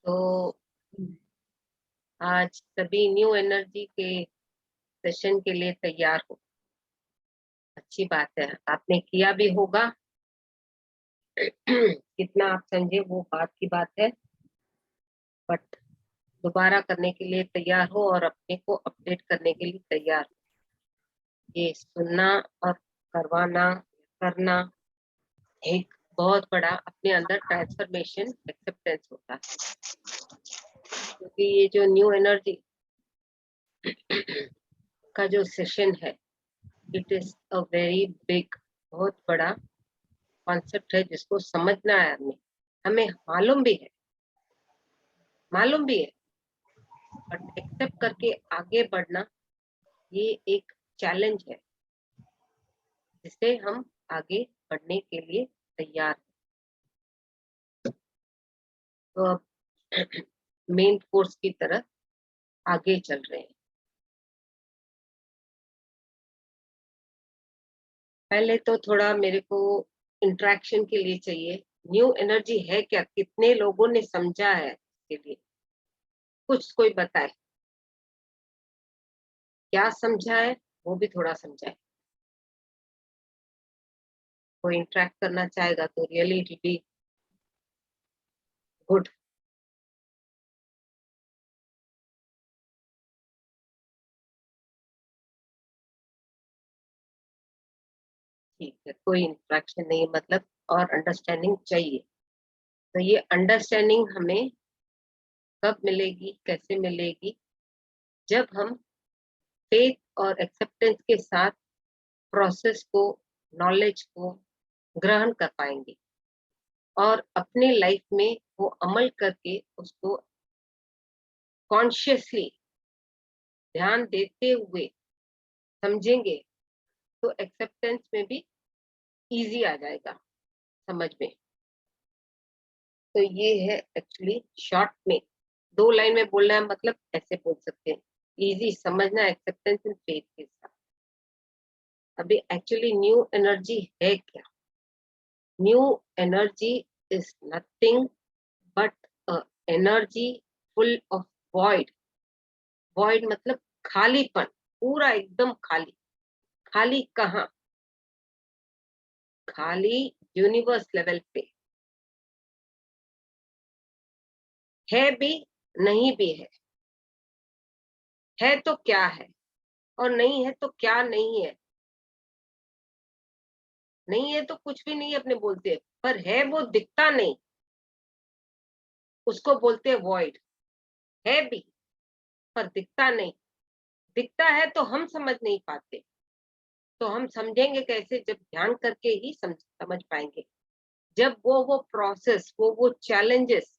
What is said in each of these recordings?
तो आज सभी न्यू एनर्जी के सेशन के लिए तैयार हो। अच्छी बात है, आपने किया भी होगा। कितना आप समझे वो बात की बात है, बट दोबारा करने के लिए तैयार हो और अपने को अपडेट करने के लिए तैयार हो। ये सुनना और करवाना करना एक बहुत बड़ा अपने अंदर ट्रांसफॉर्मेशन एक्सेप्टेंस होता है। क्योंकि ये जो न्यू एनर्जी का जो सेशन है, it is a very big, बहुत बड़ा कॉन्सेप्ट है जिसको समझना है। हमें मालूम भी है, बट एक्सेप्ट करके आगे बढ़ना ये एक चैलेंज है जिससे हम आगे बढ़ने के लिए तैयार हैं। तो अब मेन कोर्स की तरफ आगे चल रहे हैं। पहले तो थोड़ा मेरे को इंटरेक्शन के लिए चाहिए। न्यू एनर्जी है क्या, कितने लोगों ने समझा है इसके लिए? कुछ कोई बताए क्या समझा है, वो भी थोड़ा समझाए। कोई इंटरेक्ट करना चाहेगा तो really it will be good. ठीक है, कोई इंटरेक्शन नहीं, मतलब और अंडरस्टैंडिंग चाहिए। तो ये अंडरस्टैंडिंग हमें कब मिलेगी, कैसे मिलेगी? जब हम फेथ और एक्सेप्टेंस के साथ प्रोसेस को, नॉलेज को ग्रहण कर पाएंगे और अपने लाइफ में वो अमल करके उसको कॉन्शियसली ध्यान देते हुए समझेंगे, तो एक्सेप्टेंस में भी इजी आ जाएगा समझ में। तो ये है एक्चुअली शॉर्ट में, 2 लाइन में बोलना है, मतलब ऐसे बोल सकते हैं, इजी समझना एक्सेप्टेंस एंड फेथ के साथ। अभी एक्चुअली न्यू एनर्जी है क्या? New energy is nothing but energy full of void. Void मतलब खालीपन, पूरा एकदम खाली। खाली कहाँ? खाली यूनिवर्स लेवल पे है भी, नहीं भी है तो क्या है, और नहीं है तो क्या नहीं है। नहीं है तो कुछ भी नहीं अपने बोलते हैं, पर है वो दिखता नहीं, उसको बोलते हैं वॉइड। है भी पर दिखता नहीं। दिखता है तो हम समझ नहीं पाते। तो हम समझेंगे कैसे? जब ध्यान करके ही समझ पाएंगे। जब वो प्रोसेस, वो चैलेंजेस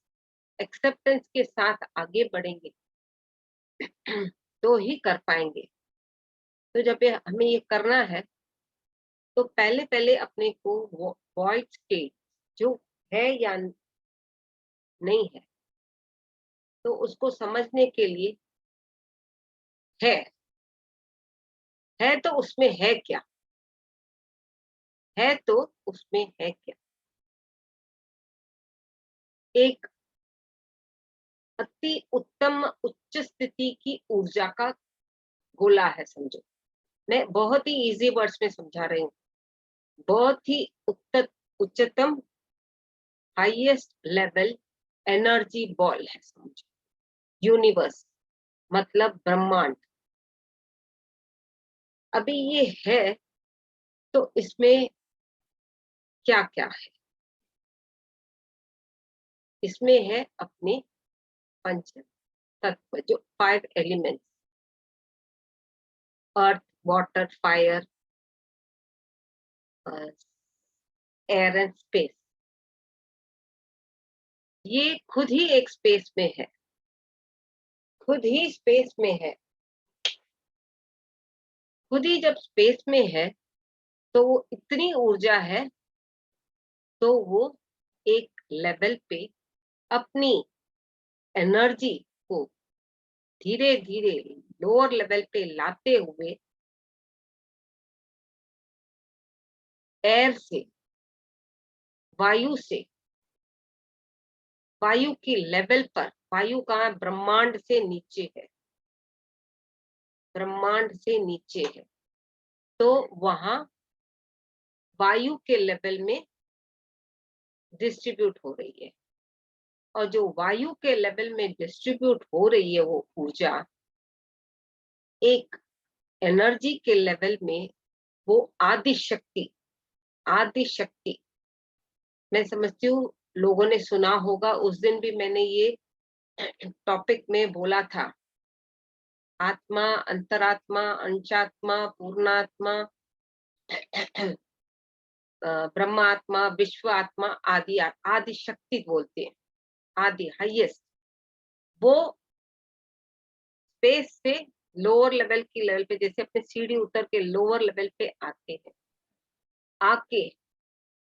एक्सेप्टेंस के साथ आगे बढ़ेंगे तो ही कर पाएंगे। तो जब हमें ये करना है, तो पहले पहले अपने को वॉइड स्टेट जो है या नहीं है, तो उसको समझने के लिए है तो उसमें है क्या? है तो उसमें है क्या? एक अति उत्तम उच्च स्थिति की ऊर्जा का गोला है समझो। मैं बहुत ही इजी वर्ड्स में समझा रही हूँ। बहुत ही उच्चतम हाईएस्ट लेवल एनर्जी बॉल है समझो। यूनिवर्स मतलब ब्रह्मांड। अभी ये है तो इसमें क्या क्या है? इसमें है अपने पंच तत्व, जो 5 elements: earth, water, fire, air and space. ये खुद ही एक स्पेस में है, खुद ही स्पेस में है। खुद ही जब स्पेस में है तो वो इतनी ऊर्जा है, तो वो एक लेवल पे अपनी एनर्जी को धीरे धीरे लोअर लेवल पे लाते हुए एयर से, वायु से वायु की लेवल पर, वायु कहाँ, ब्रह्मांड से नीचे है, ब्रह्मांड से नीचे है, तो वहां वायु के लेवल में डिस्ट्रीब्यूट हो रही है। और जो वायु के लेवल में डिस्ट्रीब्यूट हो रही है वो ऊर्जा एक एनर्जी के लेवल में, वो आदि शक्ति, आदि शक्ति, मैं समझती हूँ लोगों ने सुना होगा, उस दिन भी मैंने ये टॉपिक में बोला था, आत्मा, अंतरात्मा, अंशात्मा, पूर्णात्मा, ब्रह्मात्मा, विश्व आत्मा, आदि, आदि शक्ति बोलते हैं, आदि हाईएस्ट। वो स्पेस से लोअर लेवल की लेवल पे, जैसे अपने सीढ़ी उतर के लोअर लेवल पे आते हैं, आके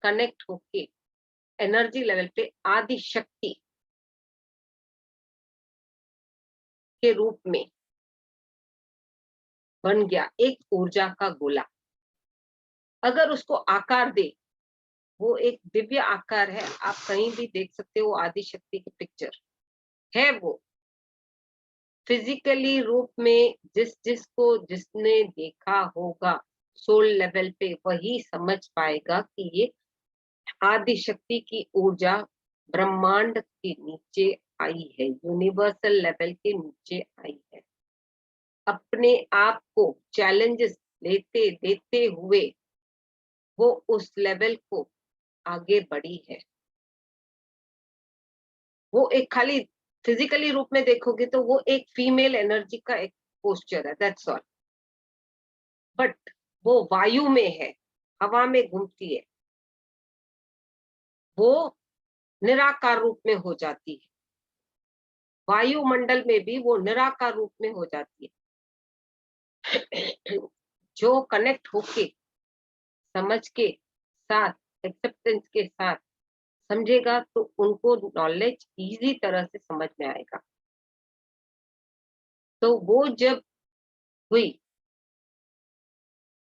कनेक्ट होके एनर्जी लेवल पे आदि शक्ति के रूप में बन गया एक ऊर्जा का गोला। अगर उसको आकार दे, वो एक दिव्य आकार है, आप कहीं भी देख सकते हो, आदि शक्ति की पिक्चर है वो। फिजिकली रूप में जिसको जिसने देखा होगा सोल लेवल पे, वही समझ पाएगा कि ये आदि शक्ति की ऊर्जा ब्रह्मांड के नीचे आई है, यूनिवर्सल लेवल के नीचे आई है। अपने आप को चैलेंजेस लेते देते हुए वो उस लेवल को आगे बढ़ी है। वो एक खाली फिजिकली रूप में देखोगे तो वो एक फीमेल एनर्जी का एक पोस्चर है, दैट्स ऑल। बट वो वायु में है, हवा में घूमती है, वो निराकार रूप में हो जाती है। वायुमंडल में भी वो निराकार रूप में हो जाती है। जो कनेक्ट होके, समझ के साथ, एक्सेप्टेंस के साथ समझेगा तो उनको नॉलेज इजी तरह से समझ में आएगा। तो वो जब हुई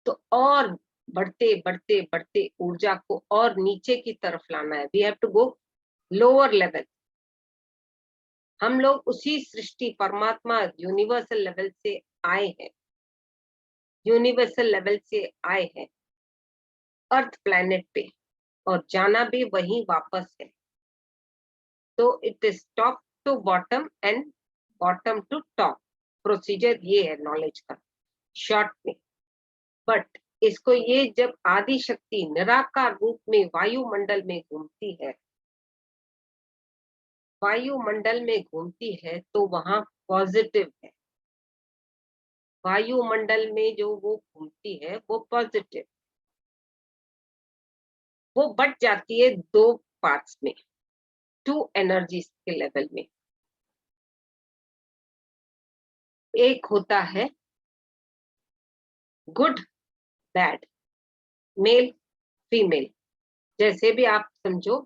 तो और बढ़ते बढ़ते बढ़ते ऊर्जा को और नीचे की तरफ लाना है। We have to go lower level. हम लोग उसी सृष्टि परमात्मा यूनिवर्सल लेवल से आए हैं, यूनिवर्सल लेवल से आए हैं अर्थ प्लैनेट पे, और जाना भी वहीं वापस है। तो it is top to bottom and bottom to top, procedure ये है नॉलेज का शॉर्ट में। बट इसको ये जब आदि शक्ति निराकार रूप में वायुमंडल में घूमती है, वायुमंडल में घूमती है तो वहां पॉजिटिव है। वायुमंडल में जो वो घूमती है वो पॉजिटिव, वो बढ़ जाती है दो पार्ट्स में, टू एनर्जीज के लेवल में। एक होता है गुड बैड, मेल फीमेल, जैसे भी आप समझो,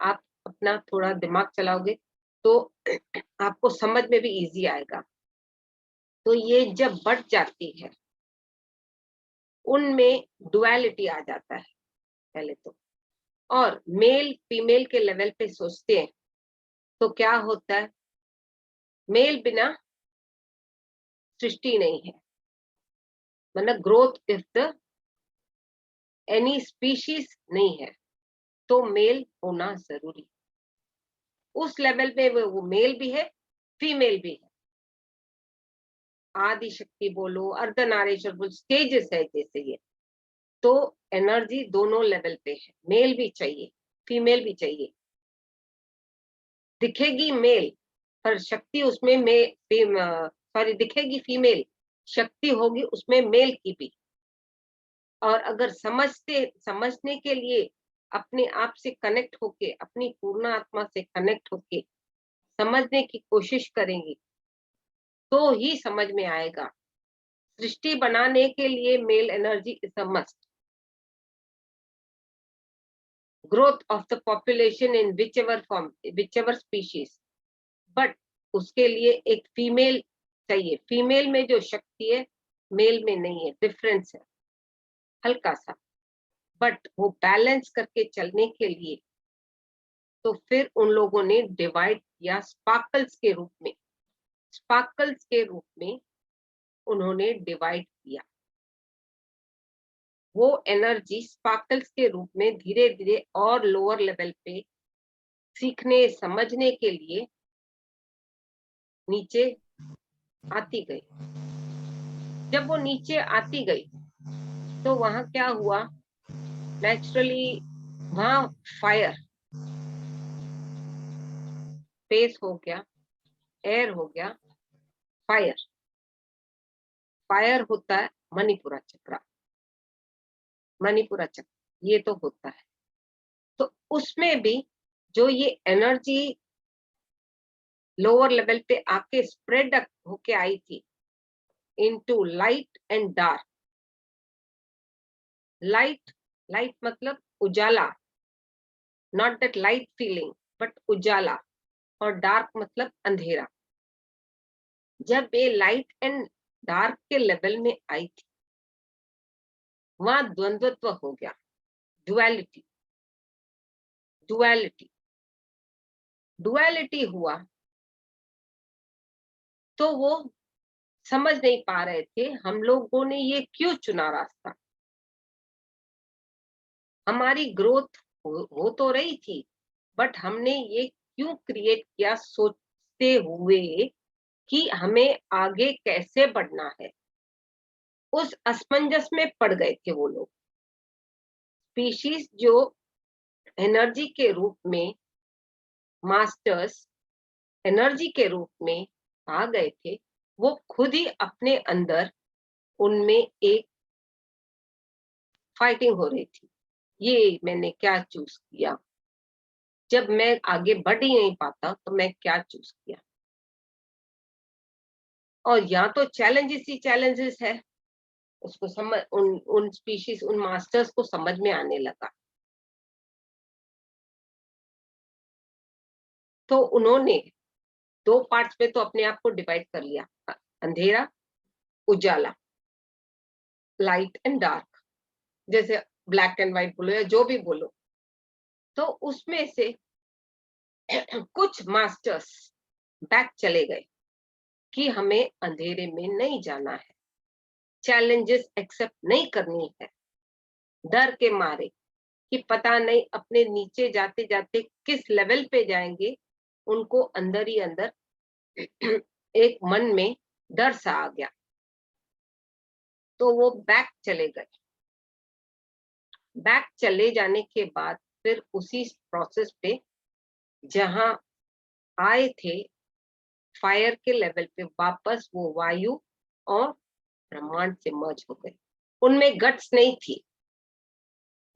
आप अपना थोड़ा दिमाग चलाओगे तो आपको समझ में भी इजी आएगा। तो ये जब बढ़ जाती है, उनमें डुअलिटी आ जाता है पहले तो। और मेल फीमेल के लेवल पे सोचते हैं तो क्या होता है, मेल बिना सृष्टि नहीं है, मतलब growth if the any species नहीं है, तो मेल होना जरूरी। उस लेवल पे वो मेल भी है, फीमेल भी है। आदि शक्ति बोलो, अर्धनारीश्वर बोलो, स्टेजेस है जैसे ये। तो एनर्जी दोनों लेवल पे है, मेल भी चाहिए, फीमेल भी चाहिए। दिखेगी मेल पर शक्ति उसमें सॉरी दिखेगी फीमेल, शक्ति होगी उसमें मेल की भी। और अगर समझने के लिए अपने आप से कनेक्ट होके, अपनी पूर्ण आत्मा से कनेक्ट होके समझने की कोशिश करेंगे तो ही समझ में आएगा। सृष्टि बनाने के लिए mail energy is a must. Growth of the population in whichever form, whichever species, but उसके लिए एक फीमेल चाहिए। फीमेल में जो शक्ति है मेल में नहीं है, डिफरेंस है हल्का सा। बट वो बैलेंस करके चलने के लिए तो फिर उन लोगों ने डिवाइड किया स्पार्कल्स के रूप में, स्पार्कल्स के रूप में उन्होंने डिवाइड किया। वो एनर्जी स्पार्कल्स के रूप में धीरे धीरे और लोअर लेवल पे सीखने समझने के लिए नीचे आती गई। जब वो नीचे आती गई तो वहां क्या हुआ, नेचुरली वहां फायर, स्पेस हो गया, एयर हो गया, फायर। फायर होता है मणिपुरा चक्र, मणिपुरा चक्र ये तो होता है। तो उसमें भी जो ये एनर्जी लोअर लेवल पे आके स्प्रेड होके आई थी into light and dark. Light, light मतलब उजाला, not that light feeling but उजाला, और डार्क मतलब अंधेरा। जब ये लाइट एंड डार्क के लेवल में आई थी वहां द्वंद्वत्व हो गया, डुअलिटी, डुअलिटी, डुअलिटी हुआ। तो वो समझ नहीं पा रहे थे हम लोगों ने ये क्यों चुना रास्ता। हमारी ग्रोथ हो तो रही थी, बट हमने ये क्यों क्रिएट किया सोचते हुए कि हमें आगे कैसे बढ़ना है। उस असमंजस में पड़ गए थे वो लोग। स्पीशीज जो एनर्जी के रूप में, मास्टर्स एनर्जी के रूप में आ गए थे, वो खुद ही अपने अंदर उनमें एक फाइटिंग हो रही थी। ये मैंने क्या चूज किया, जब मैं आगे बढ़ ही नहीं पाता तो मैं क्या चूज किया। और यहाँ तो चैलेंजेस ही चैलेंजेस है। उसको समझ, उन स्पीशीज, उन मास्टर्स को समझ में आने लगा। तो उन्होंने दो पार्ट्स में तो अपने आप को डिवाइड कर लिया, अंधेरा उजाला, लाइट एंड डार्क, जैसे ब्लैक एंड व्हाइट बोलो या जो भी बोलो। तो उसमें से कुछ मास्टर्स बैक चले गए कि हमें अंधेरे में नहीं जाना है, चैलेंजेस एक्सेप्ट नहीं करनी है, डर के मारे कि पता नहीं अपने नीचे जाते जाते किस लेवल पे जाएंगे। उनको अंदर ही अंदर एक मन में डर सा आ गया, तो वो बैक चले गए। बैक चले जाने के बाद फिर उसी प्रोसेस पे जहां आए थे फायर के लेवल पे वापस वो वायु और ब्रह्मांड से मर्ज हो गए। उनमें गट्स नहीं थी।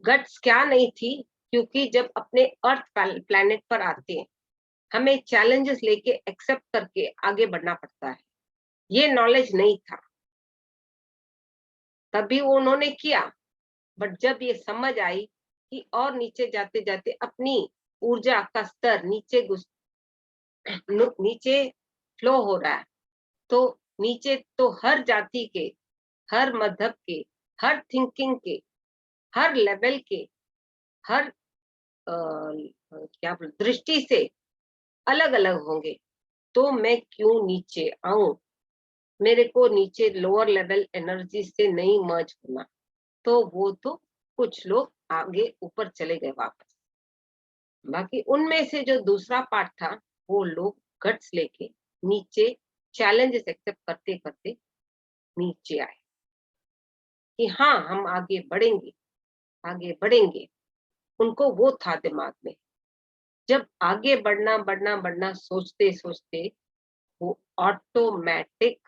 गट्स क्या नहीं थी, क्योंकि जब अपने अर्थ प्लैनेट पर आते हैं हमें चैलेंजेस लेके एक्सेप्ट करके आगे बढ़ना पड़ता है। ये नॉलेज नहीं था, तभी वो उन्होंने किया। बट जब ये समझ आई कि और नीचे जाते जाते अपनी ऊर्जा का स्तर नीचे फ्लो हो रहा है, तो नीचे तो हर जाति के, हर मजहब के, हर थिंकिंग के, हर लेवल के, हर क्या बोल दृष्टि से अलग अलग होंगे। तो मैं क्यों नीचे आऊं, मेरे को नीचे लोअर लेवल एनर्जी से नहीं मर्ज होना। तो वो तो कुछ लोग आगे ऊपर चले गए वापस। बाकी उनमें से जो दूसरा पार्ट था वो लोग गट्स लेके नीचे चैलेंजेस एक्सेप्ट करते करते नीचे आए कि हाँ हम आगे बढ़ेंगे, आगे बढ़ेंगे। उनको वो था दिमाग में। जब आगे बढ़ना बढ़ना बढ़ना सोचते सोचते वो ऑटोमेटिक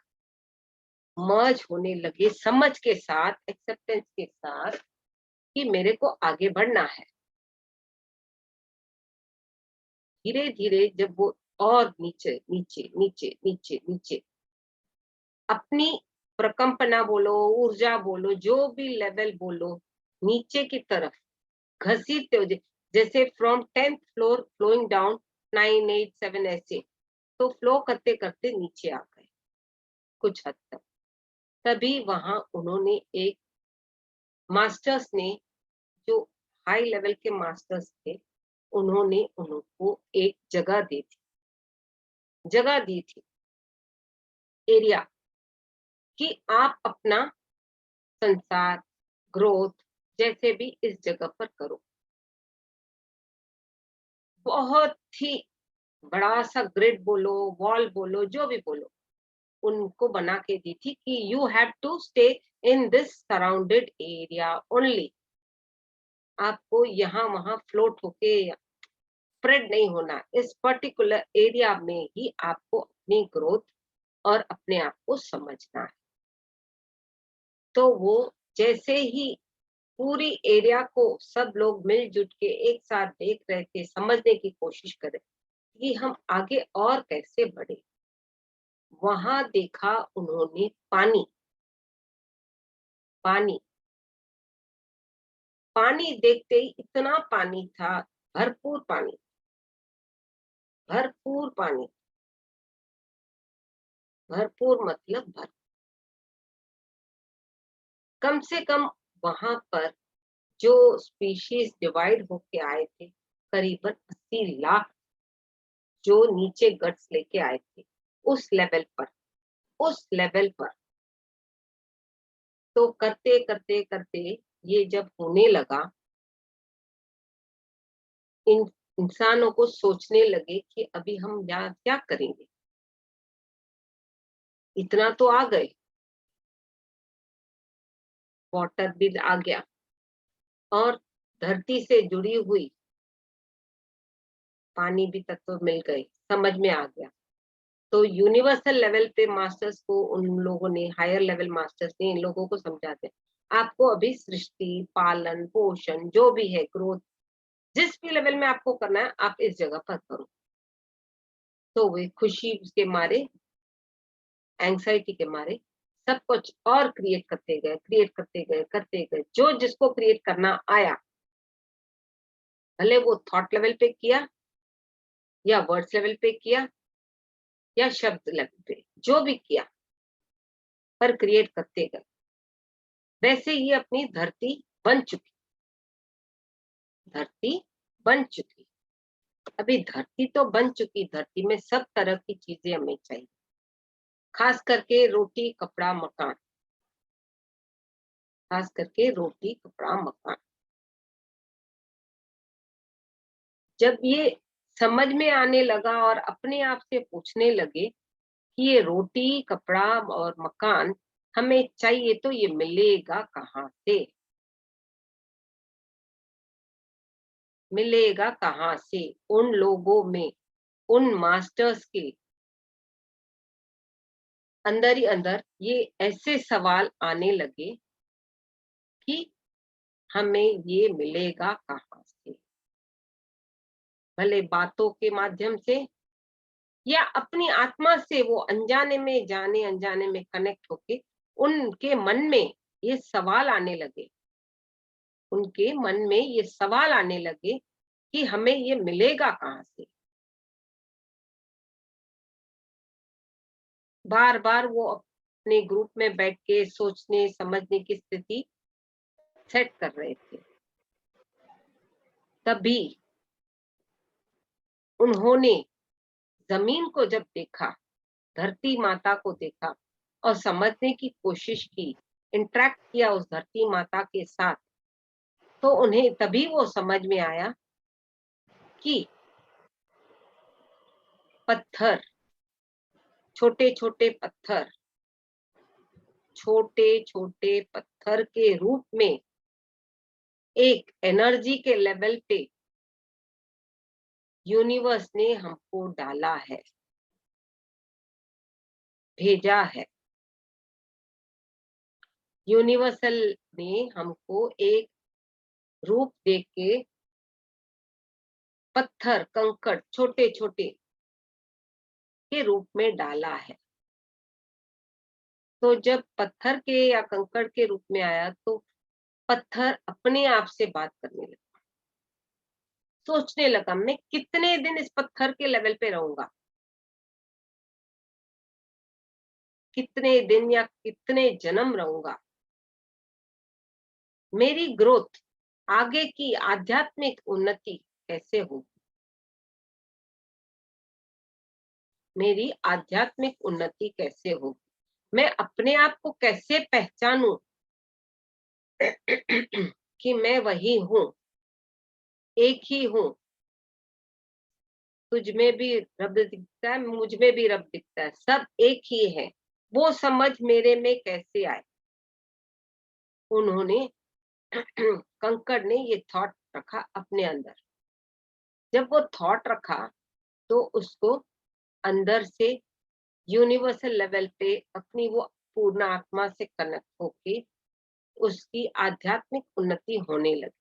मर्ज होने लगे समझ के साथ, एक्सेप्टेंस के साथ कि मेरे को आगे बढ़ना है। धीरे धीरे जब वो और नीचे नीचे नीचे नीचे नीचे अपनी प्रकंपना बोलो, ऊर्जा बोलो, जो भी लेवल बोलो, नीचे की तरफ घसीटते हो, जैसे from 10th floor flowing down 9, 8, 7 ऐसे, तो फ्लो करते करते नीचे आ गए कुछ हद तक। तभी वहां उन्होंने एक मास्टर्स ने, जो हाई लेवल के मास्टर्स थे, उन्होंने उनको एक जगह दी थी, एरिया, कि आप अपना संसार, ग्रोथ जैसे भी इस जगह पर करो। बहुत ही बड़ा सा ग्रिड बोलो, वॉल बोलो, जो भी बोलो, उनको बना के दी थी कि you have to stay in this surrounded area only. आपको यहाँ वहां फ्लोट होके स्प्रेड नहीं होना, इस पर्टिकुलर एरिया में ही आपको अपनी ग्रोथ और अपने आप को समझना है। तो वो जैसे ही पूरी एरिया को सब लोग मिलजुट के एक साथ देख रहे थे, समझने की कोशिश कर रहे कि हम आगे और कैसे बढ़े, वहां देखा उन्होंने पानी। पानी पानी देखते ही इतना पानी था, भरपूर पानी, भरपूर पानी, भरपूर मतलब कम से कम वहां पर जो स्पीशीज डिवाइड होके आए थे, करीबन 80 लाख, जो नीचे गट्स लेके आए थे उस लेवल पर, उस लेवल पर। तो करते करते करते ये जब होने लगा, इन इंसानों को सोचने लगे कि अभी हम यहाँ क्या करेंगे, इतना तो आ गए, वाटर भी आ गया और धरती से जुड़ी हुई पानी भी तत्व मिल गए, समझ में आ गया। तो यूनिवर्सल लेवल पे मास्टर्स को, उन लोगों ने, हायर लेवल मास्टर्स ने इन लोगों को समझाते हैं आपको अभी सृष्टि, पालन पोषण जो भी है, ग्रोथ जिस भी लेवल में आपको करना है, आप इस जगह पर करो। तो वे खुशी के मारे, एंग्जाइटी के मारे सब कुछ और क्रिएट करते गए, क्रिएट करते गए, जो जिसको क्रिएट करना आया, भले वो थॉट लेवल पे किया या वर्ड्स लेवल पे किया या शब्द लेवल पे, जो भी किया, पर क्रिएट करते गए। वैसे ये अपनी धरती बन चुकी, धरती बन चुकी। अभी धरती तो बन चुकी, धरती में सब तरह की चीजें हमें चाहिए, खास करके रोटी कपड़ा मकान, खास करके रोटी कपड़ा मकान। जब ये समझ में आने लगा और अपने आप से पूछने लगे कि ये रोटी कपड़ा और मकान हमें चाहिए, तो ये मिलेगा कहाँ से, मिलेगा कहाँ से? उन लोगों में, उन मास्टर्स के अंदर ही अंदर ये ऐसे सवाल आने लगे कि हमें ये मिलेगा कहाँ से, भले बातों के माध्यम से या अपनी आत्मा से, वो अनजाने में, जाने अनजाने में कनेक्ट होके उनके मन में ये सवाल आने लगे, उनके मन में ये सवाल आने लगे कि हमें ये मिलेगा कहाँ से। बार बार वो अपने ग्रुप में बैठ के सोचने समझने की स्थिति सेट कर रहे थे। तभी उन्होंने जमीन को जब देखा, धरती माता को देखा और समझने की कोशिश की, इंटरेक्ट किया उस धरती माता के साथ, तो उन्हें तभी वो समझ में आया कि पत्थर, छोटे छोटे पत्थर, छोटे छोटे पत्थर के रूप में एक एनर्जी के लेवल पे यूनिवर्स ने हमको डाला है, भेजा है। यूनिवर्सल ने हमको एक रूप देके पत्थर, कंकड़, छोटे छोटे के रूप में डाला है। तो जब पत्थर के या कंकड़ के रूप में आया, तो पत्थर अपने आप से बात करने लगा, सोचने लगा मैं कितने दिन इस पत्थर के लेवल पे रहूंगा, कितने दिन या कितने जन्म रहूंगा, मेरी ग्रोथ, आगे की आध्यात्मिक उन्नति कैसे होगी, मेरी आध्यात्मिक उन्नति कैसे होगी, मैं अपने आप को कैसे पहचानूं कि मैं वही हूं, एक ही हूं, तुझ में भी रब दिखता है, मुझ में भी रब दिखता है, सब एक ही है, वो समझ मेरे में कैसे आए। उन्होंने कंकड़ ने ये थॉट रखा अपने अंदर। जब वो थॉट रखा तो उसको अंदर से यूनिवर्सल लेवल पे अपनी वो पूर्ण आत्मा से कनेक्ट होके उसकी आध्यात्मिक उन्नति होने लगी।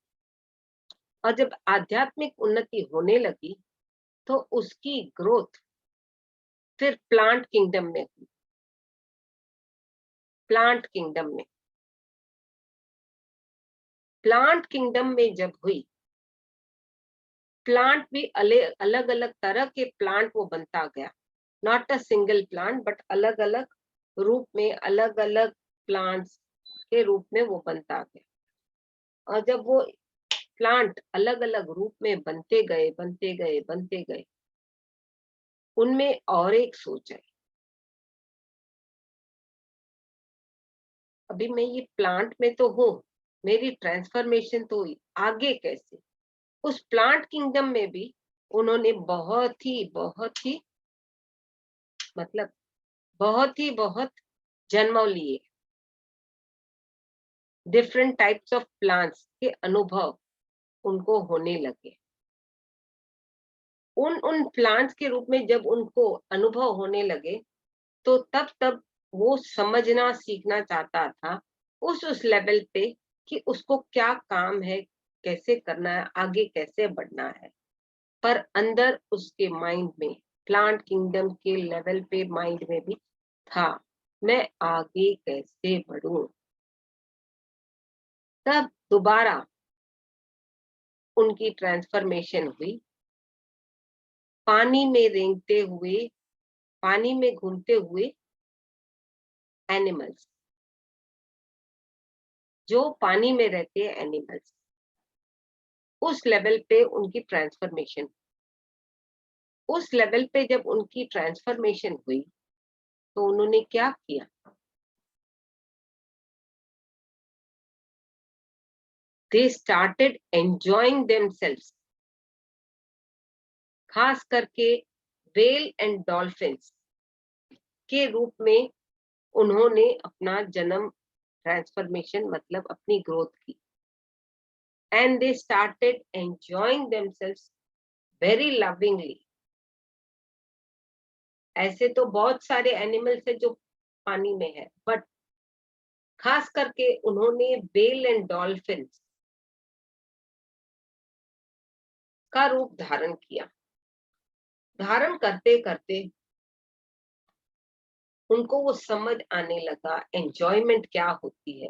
और जब आध्यात्मिक उन्नति होने लगी तो उसकी ग्रोथ फिर प्लांट किंगडम में हुई। प्लांट किंगडम में जब हुई, प्लांट भी अलग अलग तरह के प्लांट वो बनता गया, not a single plant but अलग अलग रूप में, अलग अलग प्लांट्स के रूप में वो बनता गया। और जब वो प्लांट अलग अलग रूप में बनते गए, उनमें और एक सोच आई, अभी मैं ये प्लांट में तो हूँ, मेरी ट्रांसफॉर्मेशन तो हुई, आगे कैसे। उस प्लांट किंगडम में भी उन्होंने मतलब बहुत जन्म लिए, डिफरेंट टाइप्स ऑफ प्लांट्स के अनुभव उनको होने लगे। उन प्लांट्स के रूप में जब उनको अनुभव होने लगे तो तब वो समझना सीखना चाहता था उस लेवल पे कि उसको क्या काम है, कैसे करना है, आगे कैसे बढ़ना है। पर अंदर उसके माइंड में, प्लांट किंगडम के लेवल पे माइंड में भी था, मैं आगे कैसे बढ़ूं। तब दोबारा उनकी ट्रांसफॉर्मेशन हुई, पानी में रेंगते हुए, पानी में घूमते हुए एनिमल्स, जो पानी में रहते हैं एनिमल्स, उस लेवल पे उनकी ट्रांसफॉर्मेशन। उस लेवल पे जब उनकी ट्रांसफॉर्मेशन हुई तो उन्होंने क्या किया, दे स्टार्टेड एंजॉयिंग देमसेल्व्स। खास करके व्हेल एंड डॉल्फिन्स के रूप में उन्होंने अपना जन्म, ट्रांसफॉर्मेशन मतलब अपनी ग्रोथ की। And they started enjoying themselves very lovingly. ऐसे तो बहुत सारे एनिमल्स है जो पानी में है, बट खास करके उन्होंने व्हेल एंड डॉल्फिन्स का रूप धारण किया। धारण करते करते उनको वो समझ आने लगा एंजॉयमेंट क्या होती है,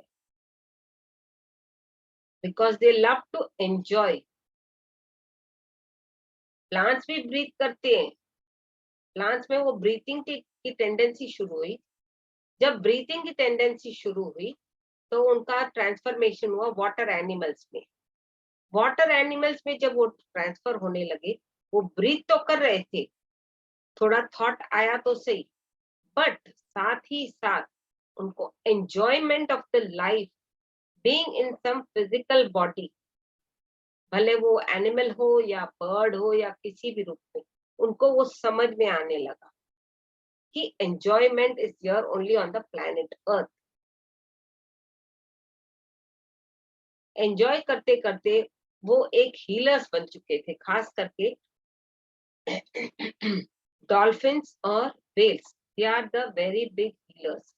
because they love to enjoy. Plants भी ब्रीथ करते हैं, प्लांट्स में वो ब्रीथिंग की टेंडेंसी शुरू हुई। जब ब्रीथिंग की टेंडेंसी शुरू हुई तो उनका ट्रांसफॉर्मेशन हुआ वाटर एनिमल्स में। वाटर एनिमल्स में जब वो ट्रांसफर होने लगे, वो ब्रीथ तो कर रहे थे, थोड़ा थॉट आया तो सही, बट साथ ही साथ उनको enjoyment of the life being in some physical body, भले वो एनिमल हो या बर्ड हो या किसी भी रूप में, उनको वो समझ में आने लगा कि enjoyment is here only on the planet earth. Enjoy करते करते वो एक हीलर्स बन चुके थे, खास करके डॉल्फिन्स और whales, they are the very big healers.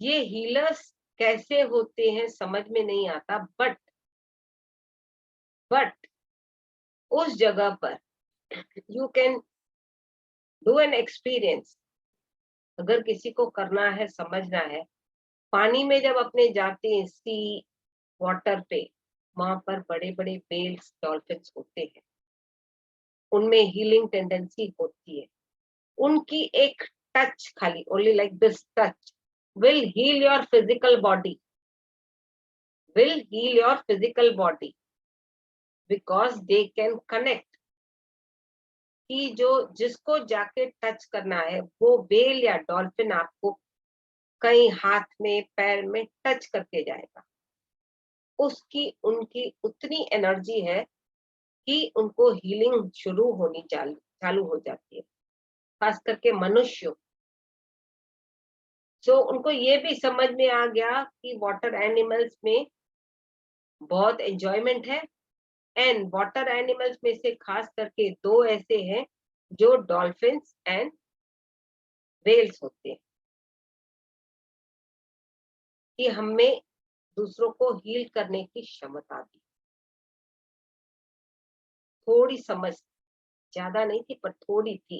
ये हीलर्स कैसे होते हैं समझ में नहीं आता, बट उस जगह पर you can do an experience. अगर किसी को करना है, समझना है, पानी में जब अपने जाते हैं सी वाटर पे, वहां पर बड़े बड़े व्हेल्स डॉल्फिन्स होते हैं, उनमें हीलिंग टेंडेंसी होती है। उनकी एक टच, खाली only like this touch will heal your physical body. will heal your physical body because they can connect. कि जो जिसको जाके टच करना है वो व्हेल या डॉल्फिन आपको कहीं हाथ में पैर में टच करके जाएगा, उसकी उनकी उतनी एनर्जी है कि उनको हीलिंग शुरू होनी चालू हो जाती है, खास करके मनुष्य। सो उनको ये भी समझ में आ गया कि वाटर एनिमल्स में बहुत एंजॉयमेंट है, एंड वाटर एनिमल्स में से खास करके दो ऐसे हैं जो डॉल्फिन्स एंड व्हेल्स होते हैं, कि हमें दूसरों को हील करने की क्षमता दी। थोड़ी समझ, ज्यादा नहीं थी पर थोड़ी थी,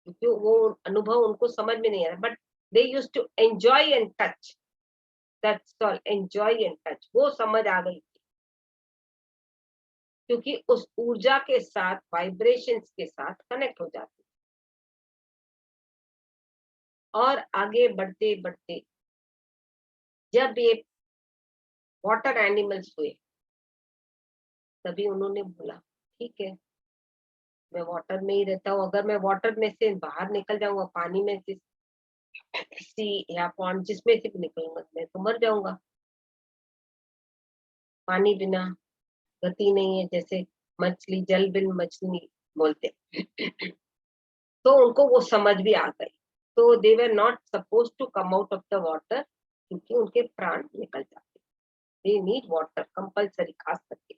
क्योंकि वो अनुभव उनको समझ में नहीं आ रहा, but they used to enjoy and touch, that's all, enjoy and touch, वो समझ आ गई थी, क्योंकि उस ऊर्जा के साथ, वाइब्रेशंस के साथ कनेक्ट हो जाती। और आगे बढ़ते बढ़ते जब ये वाटर एनिमल्स हुए, तभी उन्होंने बोला ठीक है, मैं वाटर में ही रहता हूँ, अगर मैं वाटर में से बाहर निकल जाऊंगा, पानी में से, सी या पॉन्ड जिसमें से भी निकलूंगा, मैं तो मर जाऊंगा। पानी बिना गति नहीं है, जैसे मछली, जल बिन मछली बोलते। तो उनको वो समझ भी आ गई, तो they were not suppose to come out of the water, क्योंकि उनके प्राण निकल जाते, दे नीड वाटर कंपल्सरी, खास करके।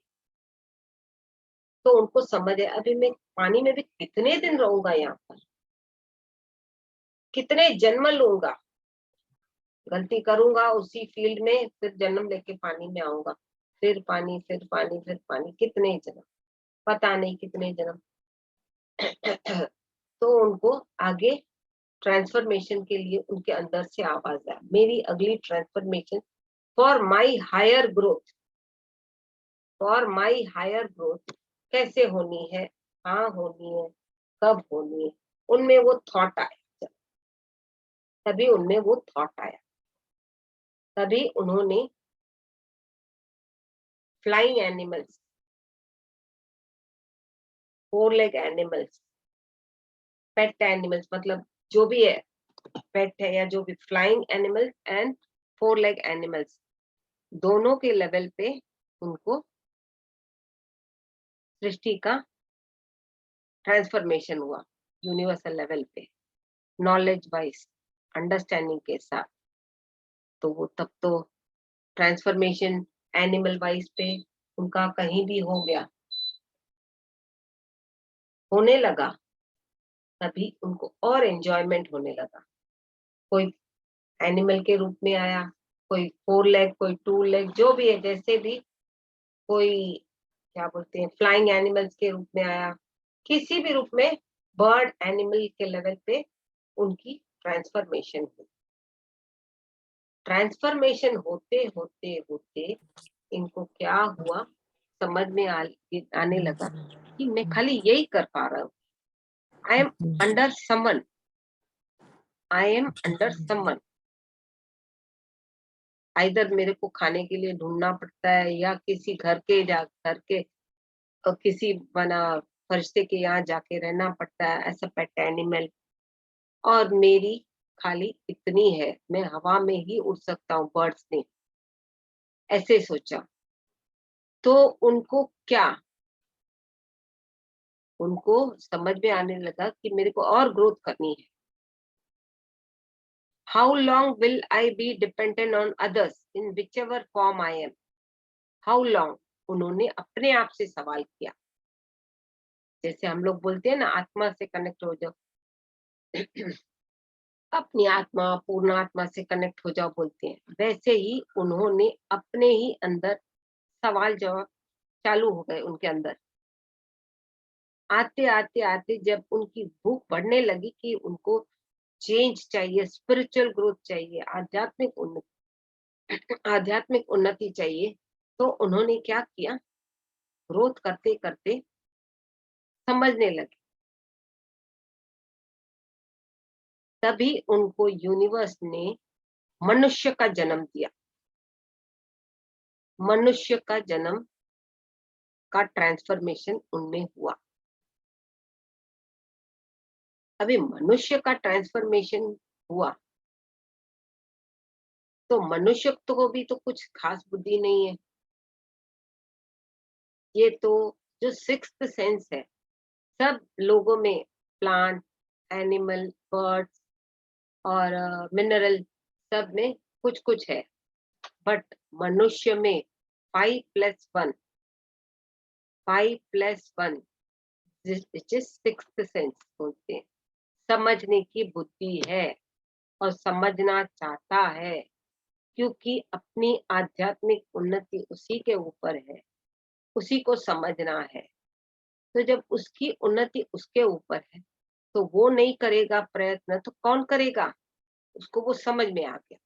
तो उनको समझ है, अभी मैं पानी में भी कितने दिन रहूंगा, यहाँ पर कितने जन्म लूंगा, गलती करूंगा उसी फील्ड में, फिर जन्म लेके पानी में आऊंगा, फिर पानी, फिर पानी, फिर पानी, कितने जन्म, पता नहीं कितने जन्म। तो उनको आगे ट्रांसफॉर्मेशन के लिए उनके अंदर से आवाज आया, मेरी अगली transformation for my higher growth, for my higher growth कैसे होनी है, हाँ होनी है, कब होनी है, उनमें वो थॉट आया, तभी उनमें वो थॉट आया, तभी उन्होंने flying animals, four leg animals, pet animals, मतलब जो भी है पेट है या जो भी, flying animals and four leg animals, दोनों के लेवल पे उनको सृष्टि का ट्रांसफॉर्मेशन हुआ, यूनिवर्सल लेवल पे, नॉलेज वाइज, अंडरस्टैंडिंग के साथ। तो वो तब तो ट्रांसफॉर्मेशन एनिमल वाइज पे उनका कहीं भी हो गया, होने लगा, तभी उनको और एंजॉयमेंट होने लगा। कोई एनिमल के रूप में आया, कोई फोर लेग, कोई टू लेग, जो भी है, जैसे भी, कोई क्या बोलते हैं फ्लाइंग एनिमल्स के रूप में आया, किसी भी रूप में, बर्ड एनिमल के लेवल पे उनकी ट्रांसफॉर्मेशन हुई। ट्रांसफॉर्मेशन होते होते होते इनको क्या हुआ, समझ में आने लगा कि मैं खाली यही कर पा रहा हूँ, I am under summon, I am under summon, either मेरे को खाने के लिए ढूंढना पड़ता है, या किसी घर के और किसी बना फरिश्ते के यहाँ जाके रहना पड़ता है, ऐसा पेट एनिमल। और मेरी खाली इतनी है, मैं हवा में ही उड़ सकता हूँ, बर्ड्स ने ऐसे सोचा। तो उनको क्या, उनको समझ में आने लगा कि मेरे को और ग्रोथ करनी है। How long will I be dependent on others in which ever form I am, how long, उन्होंने अपने आप से सवाल किया। जैसे हम लोग बोलते हैं ना, आत्मा से कनेक्ट हो जाओ, अपनी आत्मा, पूर्ण आत्मा से कनेक्ट हो जाओ बोलते हैं, वैसे ही उन्होंने अपने ही अंदर सवाल जवाब चालू हो गए उनके अंदर। आते आते आते जब उनकी भूख बढ़ने लगी कि उनको चेंज चाहिए, स्पिरिचुअल ग्रोथ चाहिए, आध्यात्मिक उन्नति चाहिए, तो उन्होंने क्या किया, ग्रोथ करते करते समझने लगे, तभी उनको यूनिवर्स ने मनुष्य का जन्म दिया। मनुष्य का जन्म का ट्रांसफॉर्मेशन उनमें हुआ। अभी मनुष्य का ट्रांसफॉर्मेशन हुआ तो मनुष्य को भी तो कुछ खास बुद्धि नहीं है। ये तो जो सिक्स्थ सेंस है सब लोगों में, प्लांट, एनिमल, बर्ड्स और मिनरल, सब में कुछ कुछ है। बट मनुष्य में 5+1, 5+1 विच इज सिक्स्थ सेंस बोलते हैं। समझने की बुद्धि है और समझना चाहता है, क्योंकि अपनी आध्यात्मिक उन्नति उसी के ऊपर है, उसी को समझना है। तो जब उसकी उन्नति उसके ऊपर है तो वो नहीं करेगा प्रयत्न तो कौन करेगा? उसको वो समझ में आ गया।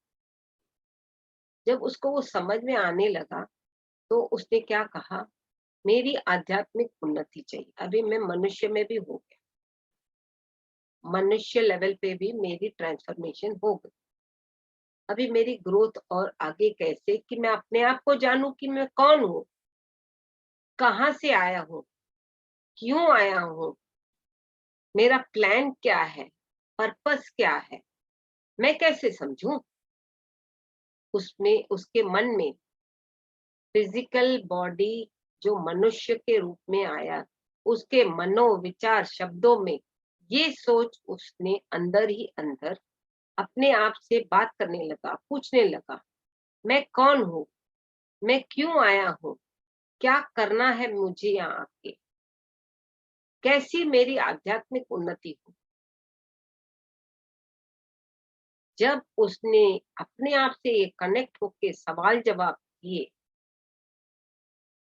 जब उसको वो समझ में आने लगा तो उसने क्या कहा, मेरी आध्यात्मिक उन्नति चाहिए। अभी मैं मनुष्य में भी हो गया, मनुष्य लेवल पे भी मेरी ट्रांसफॉर्मेशन हो गई। अभी मेरी ग्रोथ और आगे कैसे कि मैं अपने आप को जानूं कि मैं कौन हूँ, कहाँ से आया हूँ, क्यों आया हूँ, मेरा प्लान क्या है, पर्पस क्या है, मैं कैसे समझूं। उसमें उसके मन में फिजिकल बॉडी जो मनुष्य के रूप में आया, उसके मनो विचार शब्दों में ये सोच उसने अंदर ही अंदर अपने आप से बात करने लगा, पूछने लगा, मैं कौन हूँ, मैं क्यों आया हूँ, क्या करना है मुझे यहाँ आके, कैसी मेरी आध्यात्मिक उन्नति हो। जब उसने अपने आप से ये कनेक्ट होके सवाल जवाब किए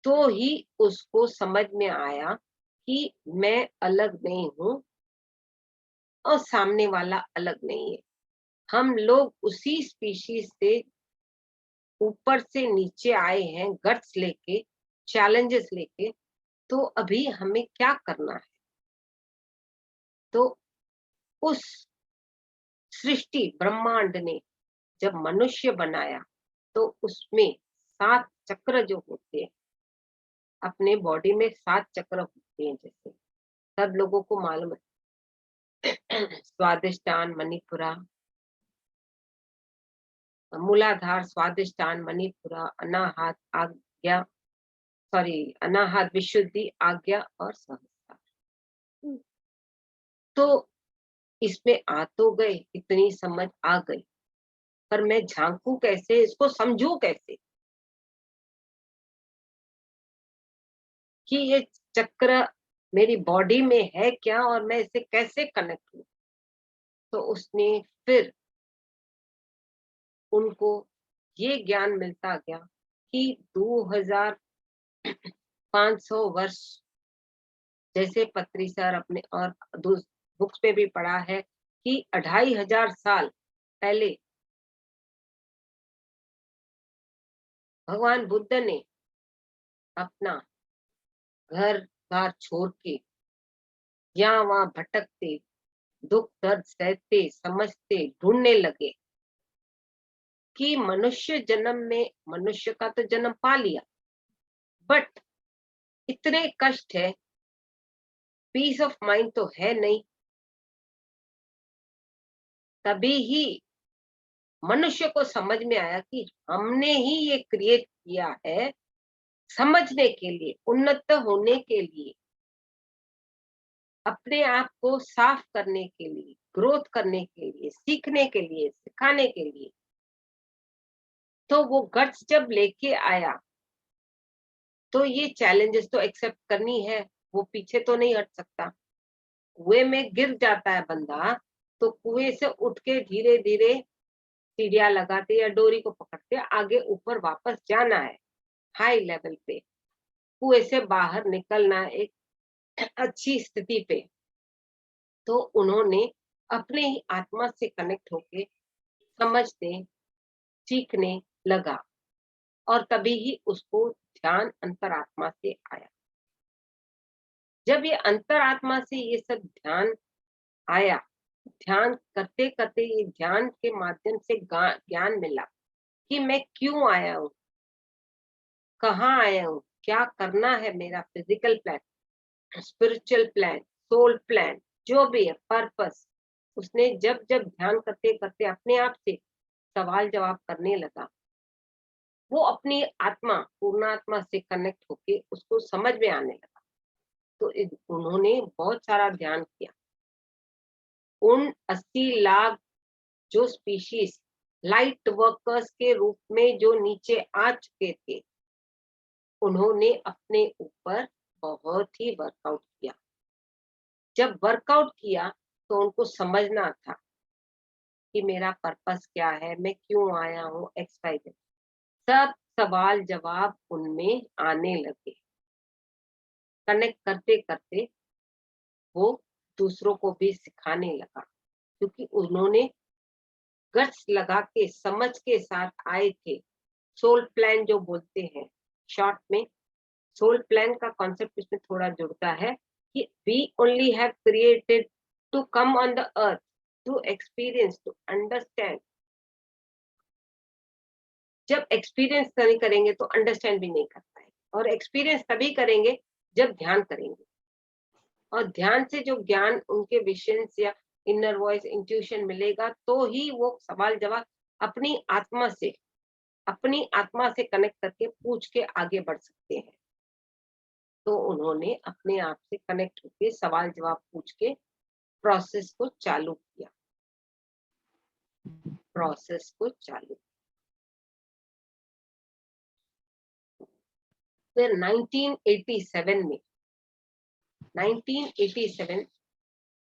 तो ही उसको समझ में आया कि मैं अलग नहीं हूँ और सामने वाला अलग नहीं है। हम लोग उसी स्पीशीज से ऊपर से नीचे आए हैं, गट्स लेके, चैलेंजेस लेके। तो अभी हमें क्या करना है? तो उस सृष्टि ब्रह्मांड ने जब मनुष्य बनाया तो उसमें 7 चक्र जो होते हैं, अपने बॉडी में 7 चक्र होते हैं, जैसे सब लोगों को मालूम है। स्वादिष्टान, मणिपुरा, मूलाधार, स्वादिष्टान, मणिपुरा, अनाहत, आज्ञा, सॉरी, अनाहत, विशुद्धि, आज्ञा और सहस्त्रार। तो इसमें आ तो गए, इतनी समझ आ गई, पर मैं झांकू कैसे, इसको समझू कैसे कि ये चक्र मेरी बॉडी में है क्या और मैं इसे कैसे कनेक्ट हूँ। तो उसने फिर उनको ये ज्ञान मिलता गया कि 2500 वर्ष, जैसे पत्री सर अपने और बुक्स पे भी पढ़ा है कि 2500 साल पहले भगवान बुद्ध ने अपना घर बार छोड़ के यहाँ वहां भटकते, दुख दर्द सहते, समझते, ढूंढने लगे कि मनुष्य जन्म में मनुष्य का तो जन्म पा लिया, बट इतने कष्ट है, पीस ऑफ माइंड तो है नहीं। तभी ही मनुष्य को समझ में आया कि हमने ही ये क्रिएट किया है समझने के लिए, उन्नत होने के लिए, अपने आप को साफ करने के लिए, ग्रोथ करने के लिए, सीखने के लिए, सिखाने के लिए। तो वो गट्स जब लेके आया तो ये चैलेंजेस तो एक्सेप्ट करनी है, वो पीछे तो नहीं हट सकता। कुएं में गिर जाता है बंदा तो कुएं से उठ के धीरे धीरे सीढ़ियां लगाते या डोरी को पकड़ते आगे ऊपर वापस जाना है, हाई लेवल पे कुएं से बाहर निकलना एक अच्छी स्थिति पे। तो उन्होंने अपने ही आत्मा से कनेक्ट होके समझने, सीखने लगा और तभी ही उसको ध्यान अंतरात्मा से आया। जब ये अंतरात्मा से ये सब ध्यान आया, ध्यान करते करते ये ध्यान के माध्यम से ज्ञान मिला कि मैं क्यों आया हूँ, कहाँ आया हूँ, क्या करना है, मेरा physical plan, spiritual plan, soul plan, जो भी है पर्पस, उसने जब जब ध्यान करते करते अपने आप से सवाल जवाब करने लगा, वो अपनी आत्मा, पूर्णात्मा से कनेक्ट होके उसको समझ में आने लगा। तो उन्होंने बहुत सारा ध्यान किया। उन 80 लाख जो स्पीशीज लाइट वर्कर्स के रूप में जो नीचे आ चुके थे, उन्होंने अपने ऊपर बहुत ही वर्कआउट किया। जब वर्कआउट किया तो उनको समझना था कि मेरा पर्पस क्या है, मैं क्यों आया हूँ, एक्स वाई जेड, सब सवाल जवाब उनमें आने लगे। कनेक्ट करते करते वो दूसरों को भी सिखाने लगा, क्योंकि उन्होंने गट्स लगा के समझ के साथ आए थे। सोल प्लान जो बोलते हैं शॉर्ट में, सोल प्लान का कॉन्सेप्ट इसमें थोड़ा जुड़ता है कि we only have created to come on the earth, to experience, to understand. जब एक्सपीरियंस नहीं करेंगे तो अंडरस्टैंड भी नहीं कर पाएंगे, और एक्सपीरियंस तभी करेंगे जब ध्यान करेंगे, और ध्यान से जो ज्ञान उनके विशंस या इनर वॉइस इंट्यूशन मिलेगा, तो ही वो सवाल जवाब अपनी आत्मा से कनेक्ट करके पूछ के आगे बढ़ सकते हैं। तो उन्होंने अपने आप से कनेक्ट होकर सवाल जवाब पूछ के प्रोसेस को चालू किया। फिर 1987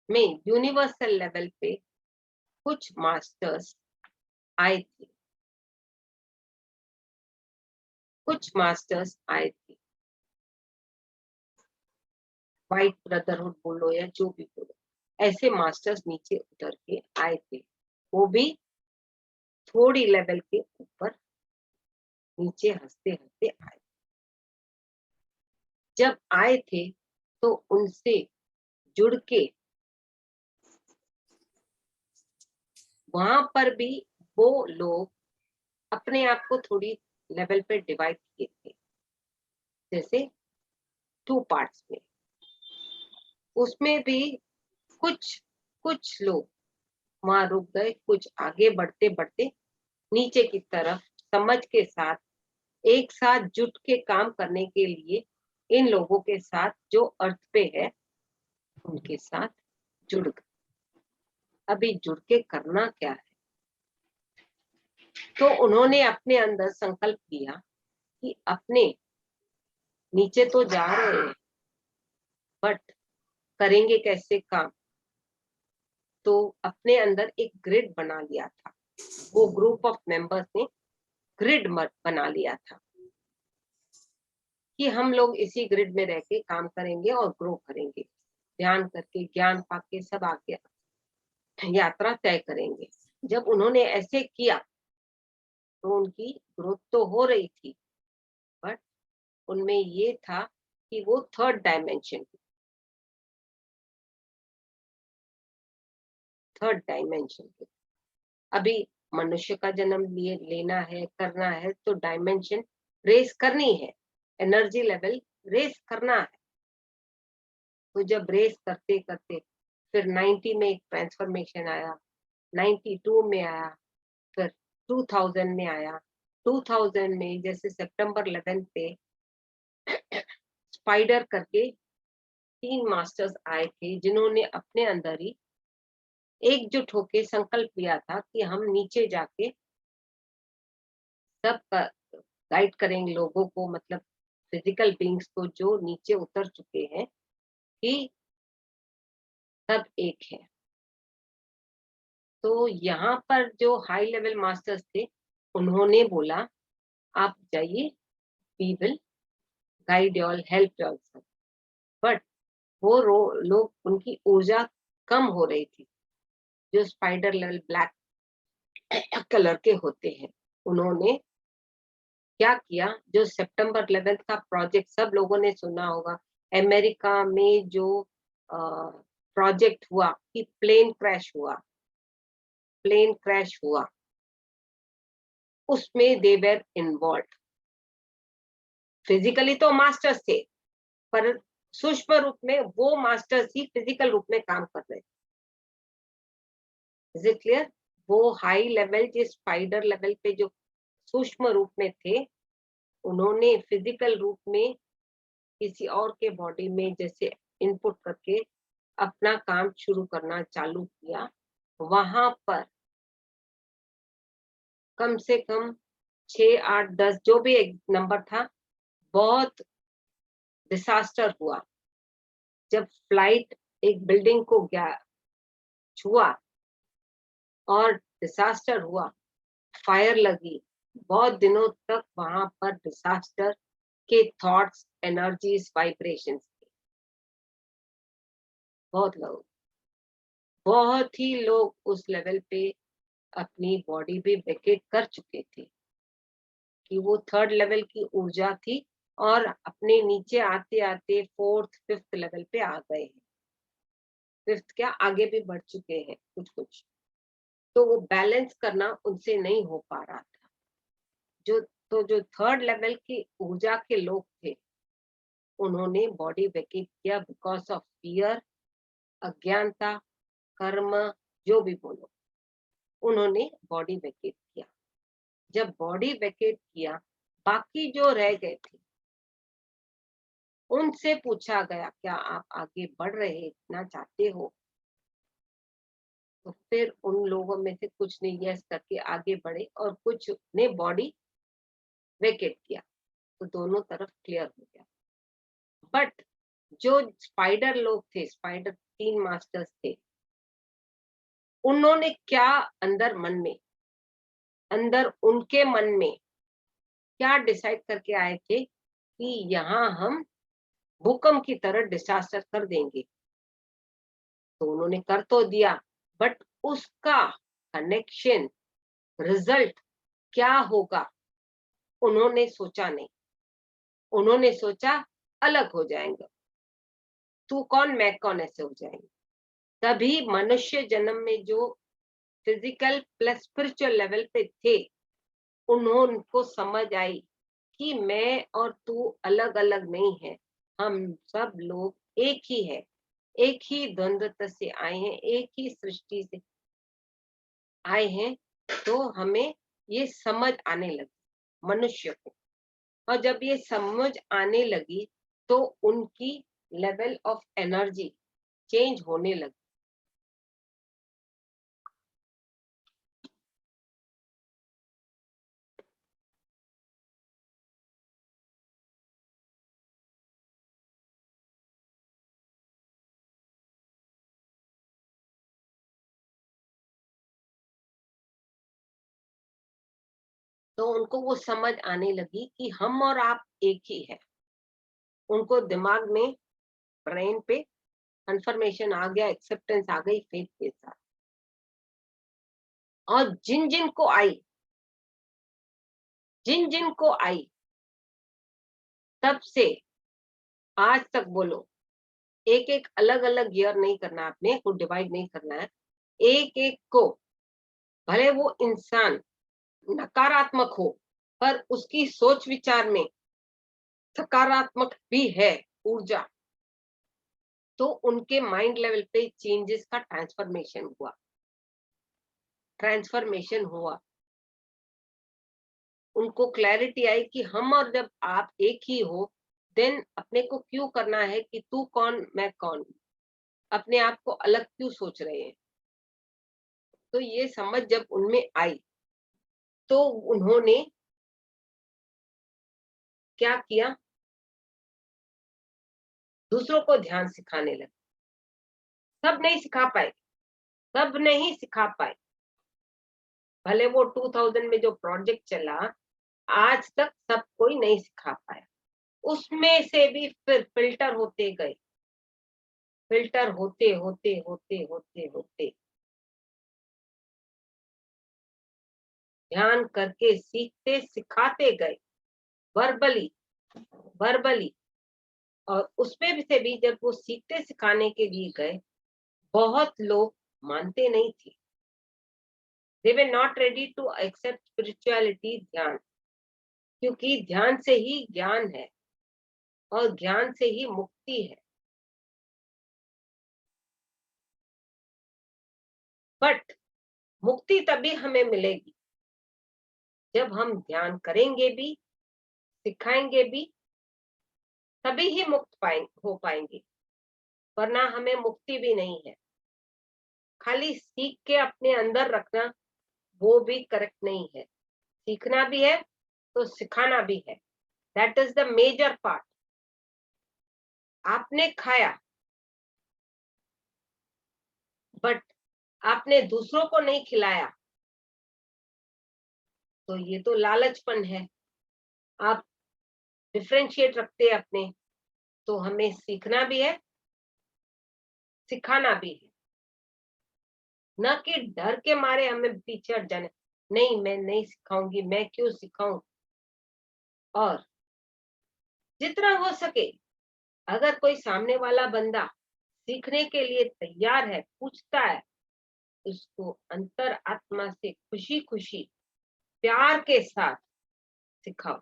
में यूनिवर्सल लेवल पे कुछ मास्टर्स आए थे। व्हाइट ब्रदरहुड बोलो या जो भी बोलो, ऐसे मास्टर्स नीचे उतर के आए थे। वो भी थोड़ी लेवल के ऊपर नीचे हंसते हंसते आए। जब आए थे तो उनसे जुड़ के वहां पर भी वो लोग अपने आप को थोड़ी लेवल पे डिवाइड किए थे, जैसे 2 पार्ट्स में। उसमें भी कुछ कुछ लोग वहां रुक गए, कुछ आगे बढ़ते बढ़ते नीचे की तरफ समझ के साथ एक साथ जुट के काम करने के लिए इन लोगों के साथ जो अर्थ पे है उनके साथ जुड़ गए। अभी जुड़ के करना क्या है, तो उन्होंने अपने अंदर संकल्प किया कि अपने नीचे तो जा रहे हैं, बट करेंगे कैसे काम। तो अपने अंदर एक ग्रिड बना लिया था। वो ग्रुप ऑफ मेंबर्स ने ग्रिड बना लिया था कि हम लोग इसी ग्रिड में रह के काम करेंगे और ग्रो करेंगे, ध्यान करके ज्ञान पाके सब आगे यात्रा तय करेंगे। जब उन्होंने ऐसे किया तो उनकी ग्रोथ तो हो रही थी, बट उनमें ये था कि वो थर्ड डायमेंशन पे अभी मनुष्य का जन्म लेना है, करना है, तो डायमेंशन रेस करनी है, एनर्जी लेवल रेस करना है। तो जब रेस करते करते फिर 90 में एक ट्रांसफॉर्मेशन आया, 92 में आया, फिर 2000 में आया। 2000 में जैसे सितंबर 11 पे स्पाइडर करके 3 मास्टर्स आए थे, जिन्होंने अपने अंदर ही एकजुट होके संकल्प लिया था कि हम नीचे जाके सब गाइड करेंगे लोगों को, मतलब फिजिकल बीइंग्स को जो नीचे उतर चुके हैं, कि सब एक है। तो यहाँ पर जो हाई लेवल मास्टर्स थे, उन्होंने बोला आप जाइए, we will guide y'all, help y'all सब। बट वो लोग, उनकी ऊर्जा कम हो रही थी, जो स्पाइडर लेवल ब्लैक कलर के होते हैं। उन्होंने क्या किया, जो सितंबर 11 का प्रोजेक्ट सब लोगों ने सुना होगा, अमेरिका में जो प्रोजेक्ट हुआ कि प्लेन क्रैश हुआ, उसमें दे वर इन्वॉल्व। फिजिकली तो मास्टर्स थे, पर सूक्ष्म रूप में वो मास्टर्स ही फिजिकल रूप में काम कर रहे थे। Is it clear? वो हाई लेवल, जिस स्पाइडर लेवल पे जो सूक्ष्म रूप में थे, उन्होंने फिजिकल रूप में किसी और के बॉडी में जैसे इनपुट करके अपना काम शुरू करना चालू किया। वहां पर कम से कम 6, 8, 10 जो भी एक नंबर था, बहुत डिसास्टर हुआ। जब फ्लाइट एक बिल्डिंग को गया छुआ और डिसास्टर हुआ, फायर लगी, बहुत दिनों तक वहां पर डिसास्टर के थॉट्स, एनर्जीज, वाइब्रेशंस थे। बहुत ही लोग उस लेवल पे अपनी बॉडी भी वेकेट कर चुके थे कि वो थर्ड लेवल की ऊर्जा थी और अपने नीचे आते आते फोर्थ, फिफ्थ लेवल पे आ गए हैं। फिफ्थ क्या, आगे भी बढ़ चुके हैं कुछ कुछ। तो वो बैलेंस करना उनसे नहीं हो पा रहा था। जो थर्ड लेवल की ऊर्जा के लोग थे, उन्होंने बॉडी वेकेट किया बिकॉज ऑफ फियर, अज्ञानता, कर्म, जो भी बोलो, उन्होंने बॉडी वेकेट किया। जब बॉडी वेकेट किया, बाकी जो रह गए थे उनसे पूछा गया, क्या आप आगे बढ़ ना चाहते हो? तो फिर उन लोगों में से कुछ ने यस करके आगे बढ़े और कुछ ने बॉडी वेकेट किया, तो दोनों तरफ क्लियर हो गया। बट जो स्पाइडर लोग थे, स्पाइडर 3 मास्टर्स थे, उन्होंने क्या अंदर उनके मन में क्या डिसाइड करके आए थे कि यहाँ हम भूकंप की तरह डिसास्टर कर देंगे। तो उन्होंने कर तो दिया, बट उसका कनेक्शन, रिजल्ट क्या होगा, उन्होंने सोचा नहीं। उन्होंने सोचा अलग हो जाएंगे, तू कौन मैं कौन, ऐसे हो जाएंगे। तभी मनुष्य जन्म में जो फिजिकल प्लस स्पिरिचुअल लेवल पे थे, उनको समझ आई कि मैं और तू अलग अलग नहीं है, हम सब लोग एक ही है, एक ही द्वंद्व से आए हैं, एक ही सृष्टि से आए हैं। तो हमें ये समझ आने लगी मनुष्य को, और जब ये समझ आने लगी तो उनकी लेवल ऑफ एनर्जी चेंज होने लगी। तो उनको वो समझ आने लगी कि हम और आप एक ही है। उनको दिमाग में, ब्रेन पे कंफर्मेशन आ गया, एक्सेप्टेंस आ गई फेथ के साथ। और जिन जिन को आई, तब से आज तक बोलो, एक एक अलग अलग ईयर नहीं करना, आपने को डिवाइड नहीं करना है, एक एक को, भले वो इंसान नकारात्मक हो पर उसकी सोच विचार में सकारात्मक भी है ऊर्जा, तो उनके माइंड लेवल पे चेंजेस का ट्रांसफॉर्मेशन हुआ। उनको क्लैरिटी आई कि हम और जब आप एक ही हो, देन अपने को क्यों करना है कि तू कौन मैं कौन, अपने आप को अलग क्यों सोच रहे हैं। तो ये समझ जब उनमें आई, तो उन्होंने क्या किया, दूसरों को ध्यान सिखाने लगे। सब नहीं सिखा पाए, सब नहीं सिखा पाए। भले वो 2000 में जो प्रोजेक्ट चला, आज तक सब कोई नहीं सिखा पाया। उसमें से भी फिर फिल्टर होते गए, फिल्टर होते होते होते होते होते ध्यान करके सीखते सिखाते गए, वर्बली वर्बली। और उसमें से भी जब वो सीखते सिखाने के लिए गए, बहुत लोग मानते नहीं थे। They were not ready to accept spirituality, ध्यान, क्योंकि ध्यान से ही ज्ञान है, और ज्ञान से ही मुक्ति है। बट मुक्ति तभी हमें मिलेगी जब हम ध्यान करेंगे भी, सिखाएंगे भी, तभी ही मुक्त हो पाएंगे, वरना हमें मुक्ति भी नहीं है। खाली सीख के अपने अंदर रखना वो भी करेक्ट नहीं है। सीखना भी है तो सिखाना भी है। That is the major part. आपने खाया बट आपने दूसरों को नहीं खिलाया, तो ये तो लालचपन है। आप डिफरेंशिएट रखते हैं अपने, तो हमें सीखना भी है, सिखाना भी है, न कि डर के मारे हमें पीछे हट जाने। नहीं, मैं नहीं सिखाऊंगी, मैं क्यों सिखाऊं। और जितना हो सके, अगर कोई सामने वाला बंदा सीखने के लिए तैयार है, पूछता है, उसको अंतर आत्मा से खुशी खुशी प्यार के साथ सिखाओ।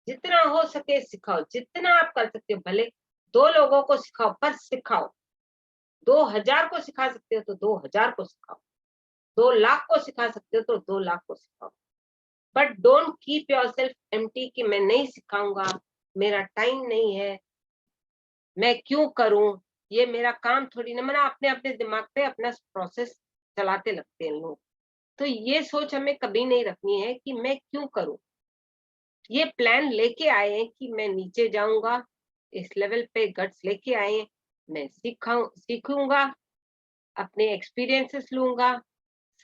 जितना हो सके सिखाओ, जितना आप कर सकते हो। भले 2 लोगों को सिखाओ, पर सिखाओ। 2000 को सिखा सकते हो तो 2000 को सिखाओ। 2 लाख को सिखा सकते हो तो 2 लाख को सिखाओ। But don't keep yourself empty कि मैं नहीं सिखाऊंगा, मेरा टाइम नहीं है, मैं क्यों करूं, ये मेरा काम थोड़ी ना। मैंने अपने अपने दिमाग पे अपना प्रोसेस चलाते लगते हैं लोग। तो ये सोच हमें कभी नहीं रखनी है कि मैं क्यों करूं। ये प्लान लेके आए हैं कि मैं नीचे जाऊंगा, इस लेवल पे गट्स लेके आए हैं, मैं सीखूंगा, अपने एक्सपीरियंसेस लूंगा,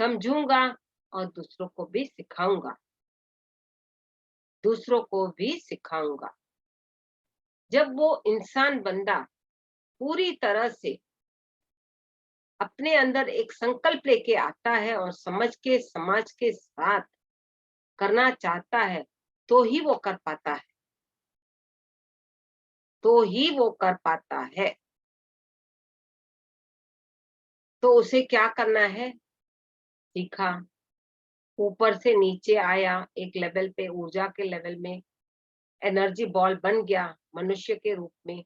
समझूंगा और दूसरों को भी सिखाऊंगा, दूसरों को भी सिखाऊंगा। जब वो इंसान बंदा पूरी तरह से अपने अंदर एक संकल्प लेके आता है और समझ के समाज के साथ करना चाहता है, तो ही वो कर पाता है, तो ही वो कर पाता है। तो उसे क्या करना है? सीखा, ऊपर से नीचे आया, एक लेवल पे, ऊर्जा के लेवल में एनर्जी बॉल बन गया मनुष्य के रूप में।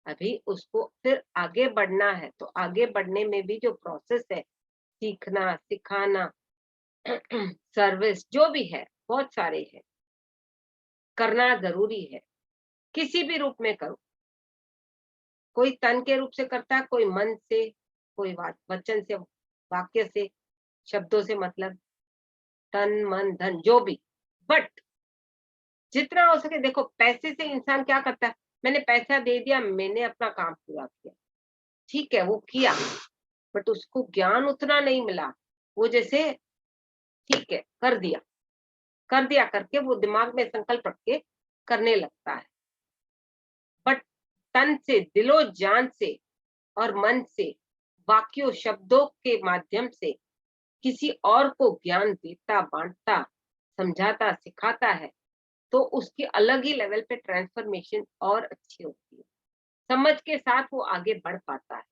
अभी उसको फिर आगे बढ़ना है, तो आगे बढ़ने में भी जो प्रोसेस है, सीखना, सिखाना, सर्विस, जो भी है, बहुत सारे है, करना जरूरी है। किसी भी रूप में करो। कोई तन के रूप से करता है, कोई मन से, कोई वचन से, वाक्य से, शब्दों से, मतलब तन मन धन जो भी। बट जितना हो सके, देखो पैसे से इंसान क्या करता है, मैंने पैसा दे दिया, मैंने अपना काम पूरा किया, ठीक है वो किया, बट उसको ज्ञान उतना नहीं मिला। वो जैसे ठीक है कर दिया करके वो दिमाग में संकल्प रख के करने लगता है। बट तन से, दिलो जान से और मन से, वाक्यों शब्दों के माध्यम से किसी और को ज्ञान देता, बांटता, समझाता, सिखाता है, तो उसकी अलग ही लेवल पे ट्रांसफॉर्मेशन और अच्छी होती है। समझ के साथ वो आगे बढ़ पाता है।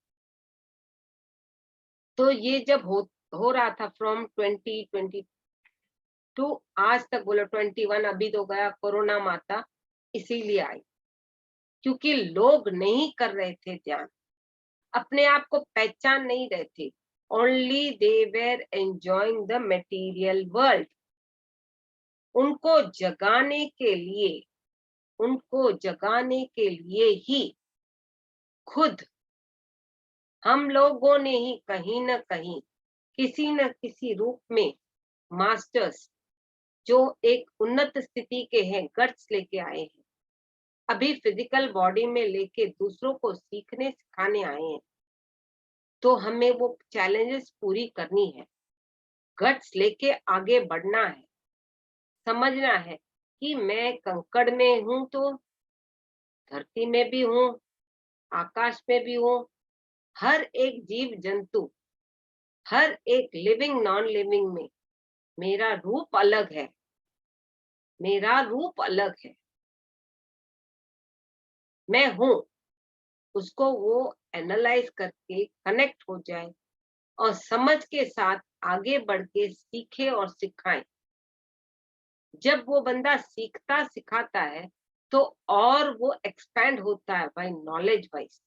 तो ये जब हो रहा था फ्रॉम 2022 आज तक, बोलो 21 अभी तो गया, कोरोना माता इसीलिए आई, क्योंकि लोग नहीं कर रहे थे ध्यान, अपने आप को पहचान नहीं रहे थे। Only they were enjoying the material world. उनको जगाने के लिए, उनको जगाने के लिए ही खुद हम लोगों ने ही कहीं न कहीं, किसी न किसी रूप में, मास्टर्स जो एक उन्नत स्थिति के हैं, गट्स लेके आए हैं, अभी फिजिकल बॉडी में लेके दूसरों को सीखने सिखाने आए हैं। तो हमें वो चैलेंजेस पूरी करनी है, गट्स लेके आगे बढ़ना है, समझना है कि मैं कंकड़ में हूं तो धरती में भी हूँ, आकाश में भी हूँ। हर एक जीव जंतु, हर एक लिविंग नॉन लिविंग में मेरा रूप अलग है, मेरा रूप अलग है, मैं हूँ। उसको वो एनालाइज करके कनेक्ट हो जाए और समझ के साथ आगे बढ़ के सीखे और सिखाए। जब वो बंदा सीखता सिखाता है, तो और वो एक्सपैंड होता है बाय नॉलेज वाइज,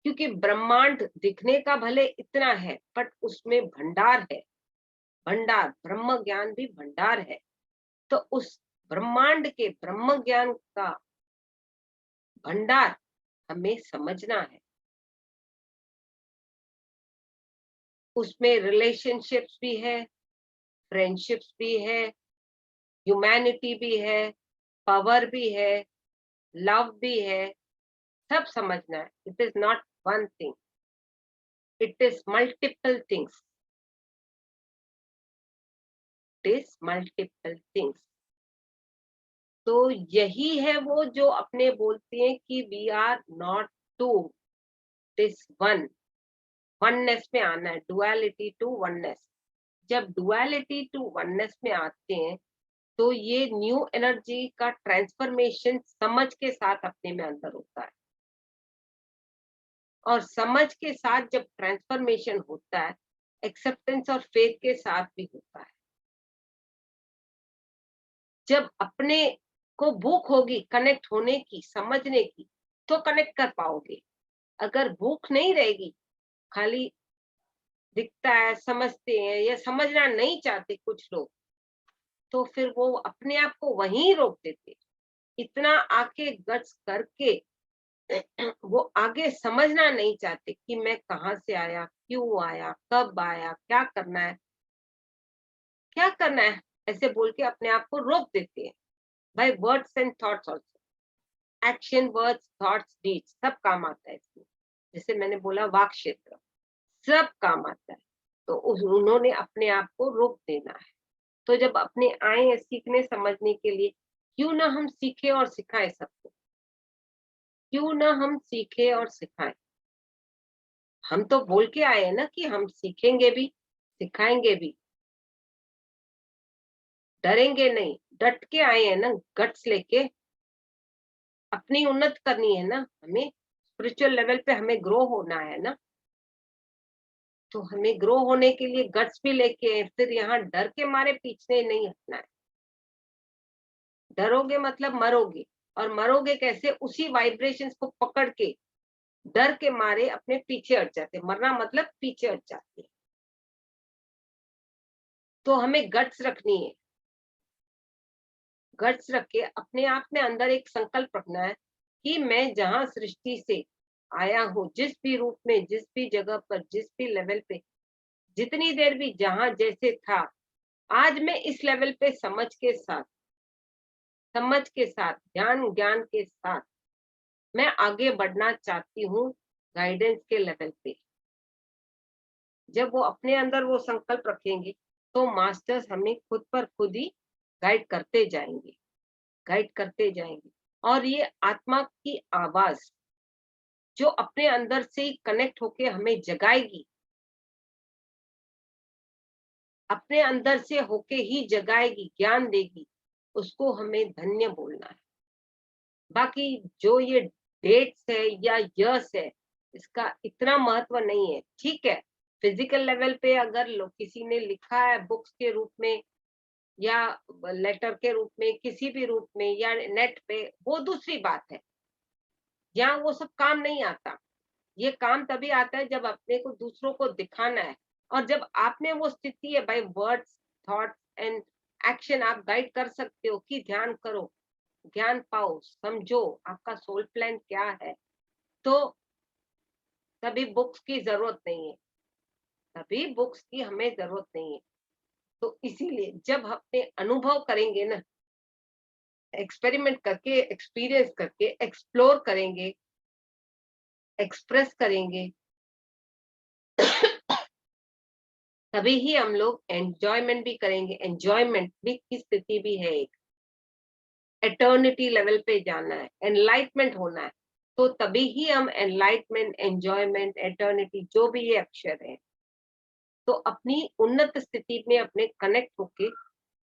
क्योंकि ब्रह्मांड दिखने का भले इतना है बट उसमें भंडार है, भंडार, ब्रह्म ज्ञान भी भंडार है। तो उस ब्रह्मांड के ब्रह्म ज्ञान का भंडार हमें समझना है। उसमें रिलेशनशिप्स भी है, फ्रेंडशिप्स भी है, ह्यूमैनिटी भी है, पावर भी है, लव भी है, सब समझना है। It is not one thing, it is multiple things, it is multiple things. तो यही है वो जो अपने बोलते हैं कि we are not two, this one, oneness में आना है, डुअलिटी टू वननेस। जब डुअलिटी टू वननेस में आते हैं तो ये न्यू एनर्जी का ट्रांसफॉर्मेशन समझ के साथ अपने में अंदर होता है, और समझ के साथ जब ट्रांसफॉर्मेशन होता है, एक्सेप्टेंस और फेथ के साथ भी होता है। जब अपने को भूख होगी कनेक्ट होने की, समझने की, तो कनेक्ट कर पाओगे। अगर भूख नहीं रहेगी, खाली दिखता है, समझते हैं या समझना नहीं चाहते कुछ लोग, तो फिर वो अपने आप को वहीं रोक देते। इतना आके गट्स करके वो आगे समझना नहीं चाहते कि मैं कहाँ से आया, क्यों आया, कब आया, क्या करना है, क्या करना है, ऐसे बोल के अपने आप को रोक देते हैं। By words and thoughts also, action, words, thoughts, deeds, सब काम आता है इसमें। जैसे मैंने बोला वाक क्षेत्र, सब काम आता है। तो उन्होंने अपने आप को रोक देना है। तो जब अपने आए हैं सीखने समझने के लिए, क्यों ना हम सीखे और सिखाएं सबको, क्यों ना हम सीखे और सिखाएं। हम तो बोल के आए हैं ना कि हम सीखेंगे भी, सिखाएंगे भी, डरेंगे नहीं, डट के आए हैं ना, गट्स लेके। अपनी उन्नत करनी है ना हमें, स्पिरिचुअल लेवल पे हमें ग्रो होना है ना। तो हमें ग्रो होने के लिए गट्स भी लेके आए, फिर यहाँ डर के मारे पीछे नहीं हटना है। डरोगे मतलब मरोगे, और मरोगे कैसे, उसी वाइब्रेशंस को पकड़ के डर के मारे अपने पीछे हट जाते। मरना मतलब पीछे हट जाते। तो हमें गट्स रखनी है, गट्स रख के अपने आप में अंदर एक संकल्प रखना है कि मैं जहां सृष्टि से आया हूँ, जिस भी रूप में, जिस भी जगह पर, जिस भी लेवल पे, जितनी देर भी जहां जैसे था, आज मैं इस लेवल पे समझ के साथ, समझ के साथ, ज्ञान ज्ञान के साथ मैं आगे बढ़ना चाहती हूँ गाइडेंस के लेवल पे। जब वो अपने अंदर वो संकल्प रखेंगे तो मास्टर्स हमें खुद पर खुद ही गाइड करते जाएंगे, गाइड करते जाएंगे। और ये आत्मा की आवाज जो अपने अंदर से ही कनेक्ट होके हमें जगाएगी, अपने अंदर से होके ही जगाएगी, ज्ञान देगी, उसको हमें धन्य बोलना है। बाकी जो ये डेट्स है या यर्स है, इसका इतना महत्व नहीं है। ठीक है, फिजिकल लेवल पे अगर किसी ने लिखा है बुक्स के रूप में या लेटर के रूप में, किसी भी रूप में, या नेट पे, वो दूसरी बात है। यहाँ वो सब काम नहीं आता। ये काम तभी आता है जब अपने को दूसरों को दिखाना है, और जब आप में वो स्थिति है, by words, thoughts and action आप गाइड कर सकते हो कि ध्यान करो, ज्ञान पाओ, समझो आपका सोल प्लान क्या है, तो तभी बुक्स की जरूरत नहीं है, तभी बुक्स की हमें जरूरत नहीं है। तो इसीलिए जब अपने अनुभव करेंगे ना, एक्सपेरिमेंट करके, एक्सपीरियंस करके, एक्सप्लोर करेंगे, एक्सप्रेस करेंगे, तभी ही हम लोग एंजॉयमेंट भी करेंगे। एंजॉयमेंट भी की स्थिति भी है एक, एटर्निटी लेवल पे जाना है, एनलाइटमेंट होना है। तो तभी ही हम एनलाइटमेंट, एंजॉयमेंट, एटर्निटी, जो भी ये अक्षर है, तो अपनी उन्नत स्थिति में अपने कनेक्ट होके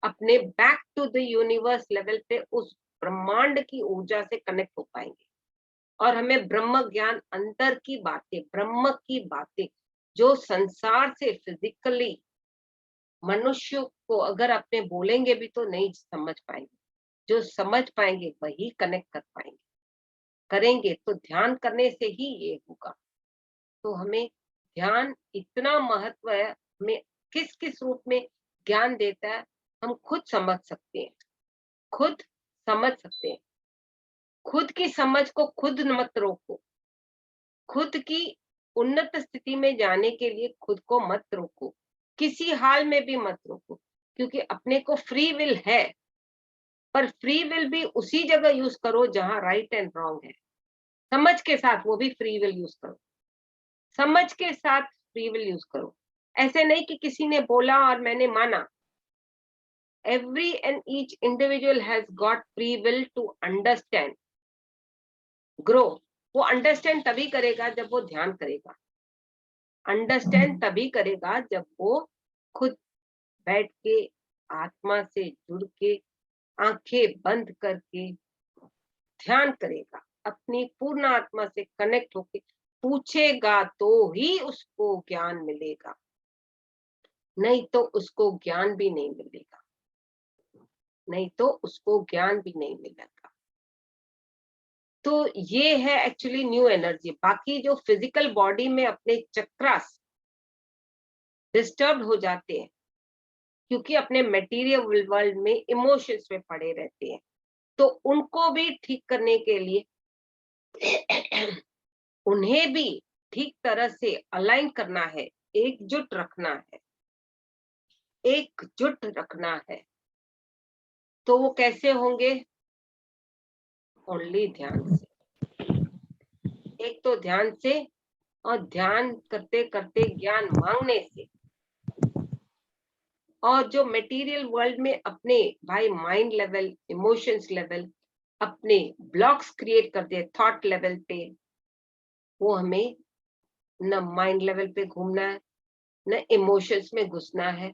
अपने back to the universe level पे उस ब्रह्मांड की ऊर्जा से कनेक्ट हो पाएंगे। और हमें ब्रह्म ज्ञान, अंतर की बातें, ब्रह्म की बातें, जो संसार से फिजिकली मनुष्य को अगर अपने बोलेंगे भी तो नहीं समझ पाएंगे, जो समझ पाएंगे वही कनेक्ट कर पाएंगे, करेंगे तो ध्यान करने से ही ये होगा। तो हमें ध्यान इतना महत्व है, हमें किस किस रूप में ज्ञान देता है हम खुद समझ सकते हैं, खुद समझ सकते हैं। खुद की समझ को खुद मत रोको, खुद की उन्नत स्थिति में जाने के लिए खुद को मत रोको, किसी हाल में भी मत रोको, क्योंकि अपने को फ्री विल है, पर फ्री विल भी उसी जगह यूज करो जहां राइट एंड रॉन्ग है। समझ के साथ वो भी फ्री विल यूज करो, समझ के साथ फ्री विल यूज करो। ऐसे नहीं कि किसी ने बोला और मैंने माना। Every and each individual has got free will to understand, grow. वो अंडरस्टैंड तभी करेगा जब वो ध्यान करेगा, अंडरस्टैंड तभी करेगा जब वो खुद बैठ के आत्मा से जुड़ के आंखें बंद करके ध्यान करेगा, अपनी पूर्ण आत्मा से कनेक्ट होके पूछेगा तो ही उसको ज्ञान मिलेगा, नहीं तो उसको ज्ञान भी नहीं मिलेगा, नहीं तो उसको ज्ञान भी नहीं मिलेगा। तो ये है एक्चुअली न्यू एनर्जी। बाकी जो फिजिकल बॉडी में अपने चक्रास डिस्टर्ब हो जाते हैं क्योंकि अपने मटेरियल वर्ल्ड में इमोशंस में पड़े रहते हैं, तो उनको भी ठीक करने के लिए उन्हें भी ठीक तरह से अलाइन करना है, एकजुट रखना है, एकजुट रखना है। तो वो कैसे होंगे? ओनली ध्यान से। एक तो ध्यान से, और ध्यान करते करते ज्ञान मांगने से। और जो मटेरियल वर्ल्ड में अपने भाई माइंड लेवल, इमोशंस लेवल, अपने ब्लॉक्स क्रिएट कर दिए थॉट लेवल पे, वो हमें न माइंड लेवल पे घूमना है, न इमोशंस में घुसना है,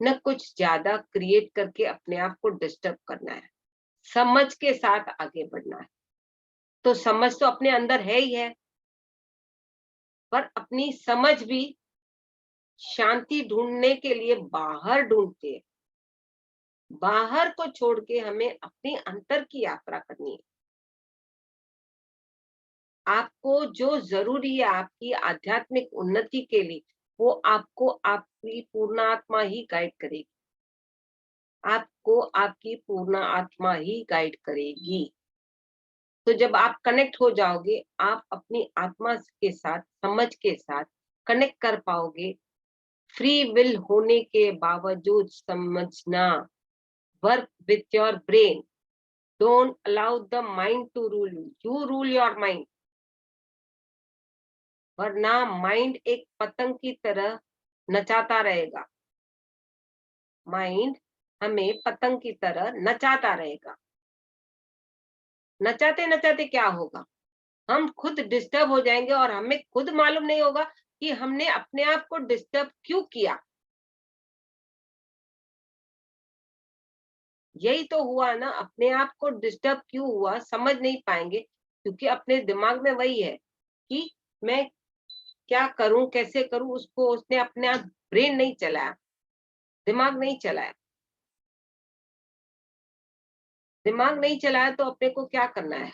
न कुछ ज्यादा क्रिएट करके अपने आप को डिस्टर्ब करना है। समझ के साथ आगे बढ़ना है। तो समझ तो अपने अंदर है ही है, पर अपनी समझ भी शांति ढूंढने के लिए बाहर ढूंढते हैं। बाहर को छोड़ के हमें अपने अंतर की यात्रा करनी है। आपको जो जरूरी है आपकी आध्यात्मिक उन्नति के लिए, वो आपको आपकी पूर्ण आत्मा ही गाइड करेगी, आपको आपकी पूर्ण आत्मा ही गाइड करेगी। तो जब आप कनेक्ट हो जाओगे, आप अपनी आत्मा के साथ, समझ के साथ कनेक्ट कर पाओगे। फ्री विल होने के बावजूद समझना, work with your brain, don't allow the mind to rule you, you rule your mind. वरना माइंड एक पतंग की तरह नचाता रहेगा, माइंड हमें पतंग की तरह नचाता रहेगा। नचाते नचाते क्या होगा? हम खुद डिस्टर्ब हो जाएंगे और हमें खुद मालूम नहीं होगा कि हमने अपने आप को डिस्टर्ब क्यों किया। यही तो हुआ ना, अपने आप को डिस्टर्ब क्यों हुआ समझ नहीं पाएंगे, क्योंकि अपने दिमाग में वही है कि मैं क्या करूं, कैसे करूं, उसको उसने अपने आप ब्रेन नहीं चलाया, दिमाग नहीं चलाया। दिमाग नहीं चलाया तो अपने को क्या करना है?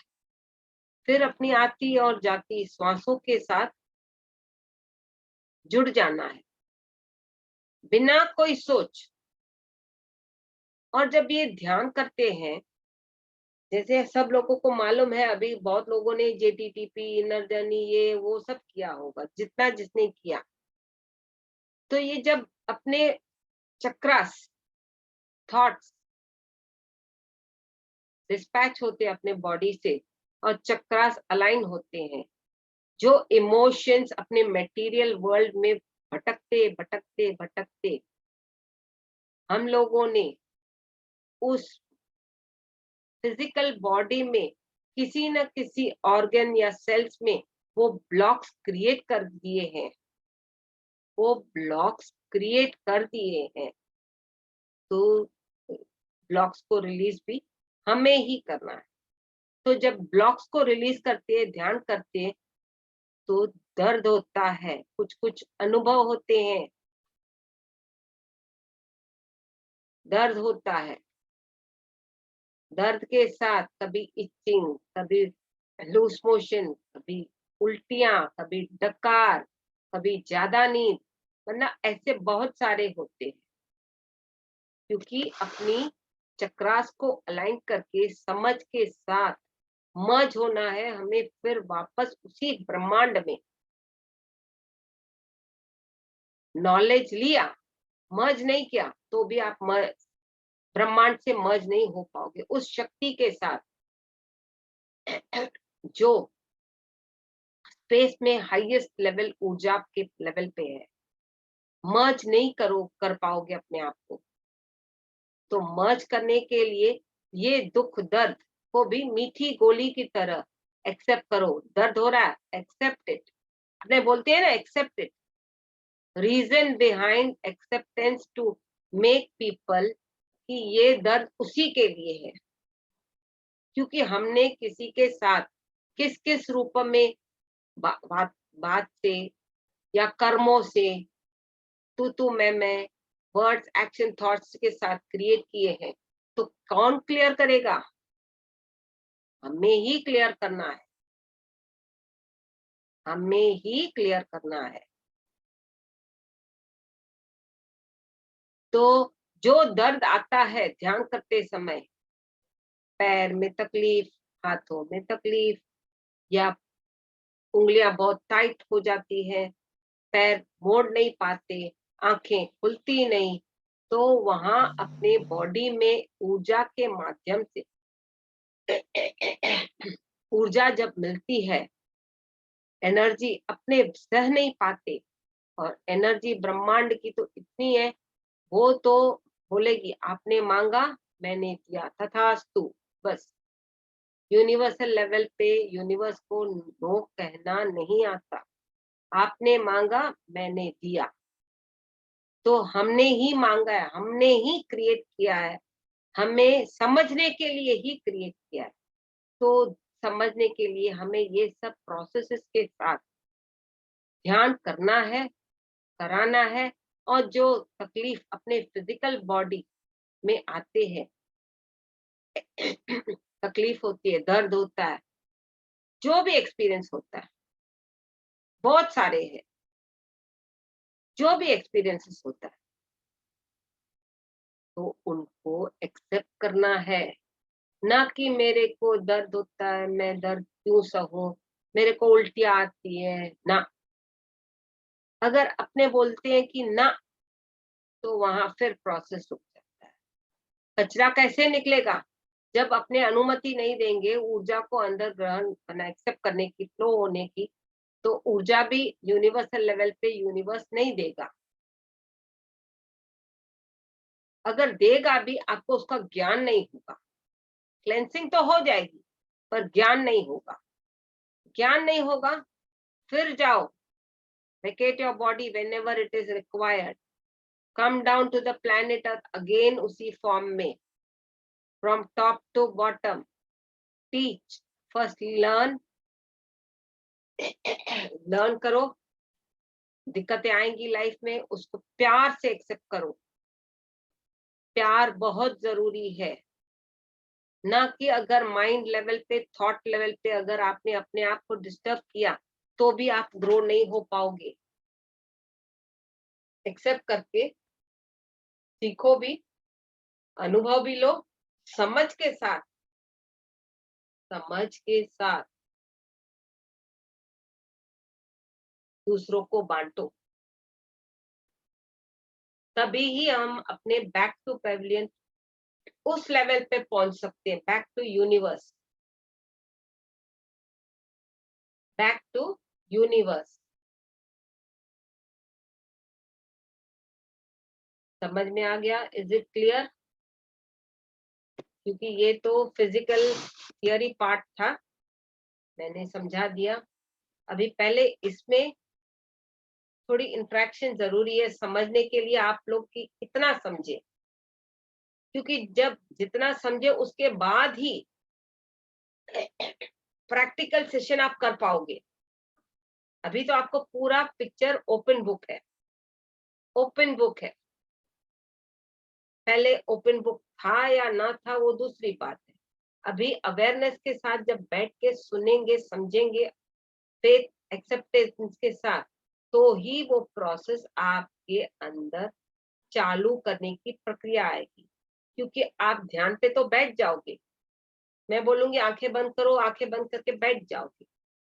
फिर अपनी आती और जाती श्वासों के साथ जुड़ जाना है, बिना कोई सोच। और जब ये ध्यान करते हैं, जैसे सब लोगों को मालूम है, अभी बहुत लोगों ने जेटीटीपी, इनर जर्नी, ये वो सब किया होगा, जितना जिसने किया। तो ये जब अपने चक्रास, थॉट्स डिस्पैच होते हैं अपने बॉडी से और चक्रास अलाइन होते हैं, जो इमोशंस अपने मटेरियल वर्ल्ड में भटकते भटकते भटकते हम लोगों ने उस फिजिकल बॉडी में किसी न किसी ऑर्गन या सेल्स में वो ब्लॉक्स क्रिएट कर दिए हैं, वो ब्लॉक्स क्रिएट कर दिए हैं। तो ब्लॉक्स को रिलीज भी हमें ही करना है। तो जब ब्लॉक्स को रिलीज करते हैं, ध्यान करते हैं, तो दर्द होता है, कुछ कुछ अनुभव होते हैं, दर्द होता है, दर्द के साथ कभी इचिंग, कभी लूज मोशन, कभी उल्टियां, कभी डकार, कभी ज्यादा नींद, वरना ऐसे बहुत सारे होते हैं। क्योंकि अपनी चक्रास को अलाइन करके समझ के साथ मर्ज होना है हमें, फिर वापस उसी ब्रह्मांड में। नॉलेज लिया, मर्ज नहीं किया, तो भी आप ब्रह्मांड से मर्ज नहीं हो पाओगे उस शक्ति के साथ जो स्पेस में हाईएस्ट लेवल ऊर्जा के लेवल पे है। मर्ज नहीं कर पाओगे अपने आप को। तो मर्ज करने के लिए ये दुख दर्द को भी मीठी गोली की तरह एक्सेप्ट करो। दर्द हो रहा है, एक्सेप्ट इट। अपने बोलते हैं ना, accept it. Reason behind acceptance to make people कि ये दर्द उसी के लिए है, क्योंकि हमने किसी के साथ किस किस रूप में बात से या कर्मों से, तू मैं, वर्ड्स, एक्शन, थॉट्स के साथ क्रिएट किए हैं। तो कौन क्लियर करेगा? हमें ही क्लियर करना है, हमें ही क्लियर करना है। तो जो दर्द आता है ध्यान करते समय, पैर में तकलीफ, हाथों में तकलीफ, या उंगलियां बहुत टाइट हो जाती है, पैर मोड़ नहीं पाते, आंखें खुलती नहीं, तो वहां अपने बॉडी में ऊर्जा के माध्यम से ऊर्जा जब मिलती है, एनर्जी अपने सह नहीं पाते, और एनर्जी ब्रह्मांड की तो इतनी है, वो तो बोलेगी आपने मांगा मैंने दिया, तथास्तु। बस यूनिवर्सल लेवल पे यूनिवर्स को नो कहना नहीं आता। आपने मांगा मैंने दिया, तो हमने ही मांगा है, हमने ही क्रिएट किया है, हमें समझने के लिए ही क्रिएट किया है। तो समझने के लिए हमें ये सब प्रोसेसेस के साथ ध्यान करना है, कराना है। और जो तकलीफ अपने फिजिकल बॉडी में आते हैं, तकलीफ होती है, दर्द होता है, जो भी एक्सपीरियंस होता है, बहुत सारे हैं, जो भी एक्सपीरियंसेस होता है, तो उनको एक्सेप्ट करना है। ना कि मेरे को दर्द होता है, मैं दर्द क्यों सहूं, मेरे को उल्टियां आती है, ना। अगर अपने बोलते हैं कि ना, तो वहां फिर प्रोसेस रुक जाता है। कचरा कैसे निकलेगा? जब अपने अनुमति नहीं देंगे ऊर्जा को अंदर ग्रहण करना, एक्सेप्ट करने की, फ्लो होने की, तो ऊर्जा भी यूनिवर्सल लेवल पे यूनिवर्स नहीं देगा। अगर देगा भी, आपको उसका ज्ञान नहीं होगा। क्लेंसिंग तो हो जाएगी, पर ज्ञान नहीं होगा। ज्ञान नहीं होगा, फिर जाओ, vacate your body whenever it is required, come down to the planet earth again उसी फॉर्म में, from top to bottom, teach, first learn, learn करो। दिक्कतें आएंगी लाइफ में, उसको प्यार से एक्सेप्ट करो। प्यार बहुत जरूरी है। ना कि अगर माइंड लेवल पे, थॉट लेवल पे अगर आपने अपने आप को डिस्टर्ब किया, तो भी आप ग्रो नहीं हो पाओगे। एक्सेप्ट करके सीखो भी, अनुभव भी लो, समझ के साथ, समझ के साथ दूसरों को बांटो। तभी ही हम अपने बैक टू पेविलियन उस लेवल पे पहुंच सकते हैं, back to universe, back to universe. समझ में आ गया? Is it clear? क्योंकि ये तो फिजिकल थियरी पार्ट था, मैंने समझा दिया। अभी पहले इसमें थोड़ी इंटरेक्शन जरूरी है समझने के लिए, आप लोग की कितना समझे, क्योंकि जब जितना समझे उसके बाद ही प्रैक्टिकल सेशन आप कर पाओगे। अभी तो आपको पूरा पिक्चर ओपन बुक है, ओपन बुक है। पहले ओपन बुक था या ना था वो दूसरी बात है, अभी अवेयरनेस के साथ जब बैठ के सुनेंगे, समझेंगे, फेथ एक्सेप्टेंस के साथ, तो ही वो प्रोसेस आपके अंदर चालू करने की प्रक्रिया आएगी। क्योंकि आप ध्यान पे तो बैठ जाओगे, मैं बोलूंगी आंखें बंद करो, आंखें बंद करके बैठ जाओगे,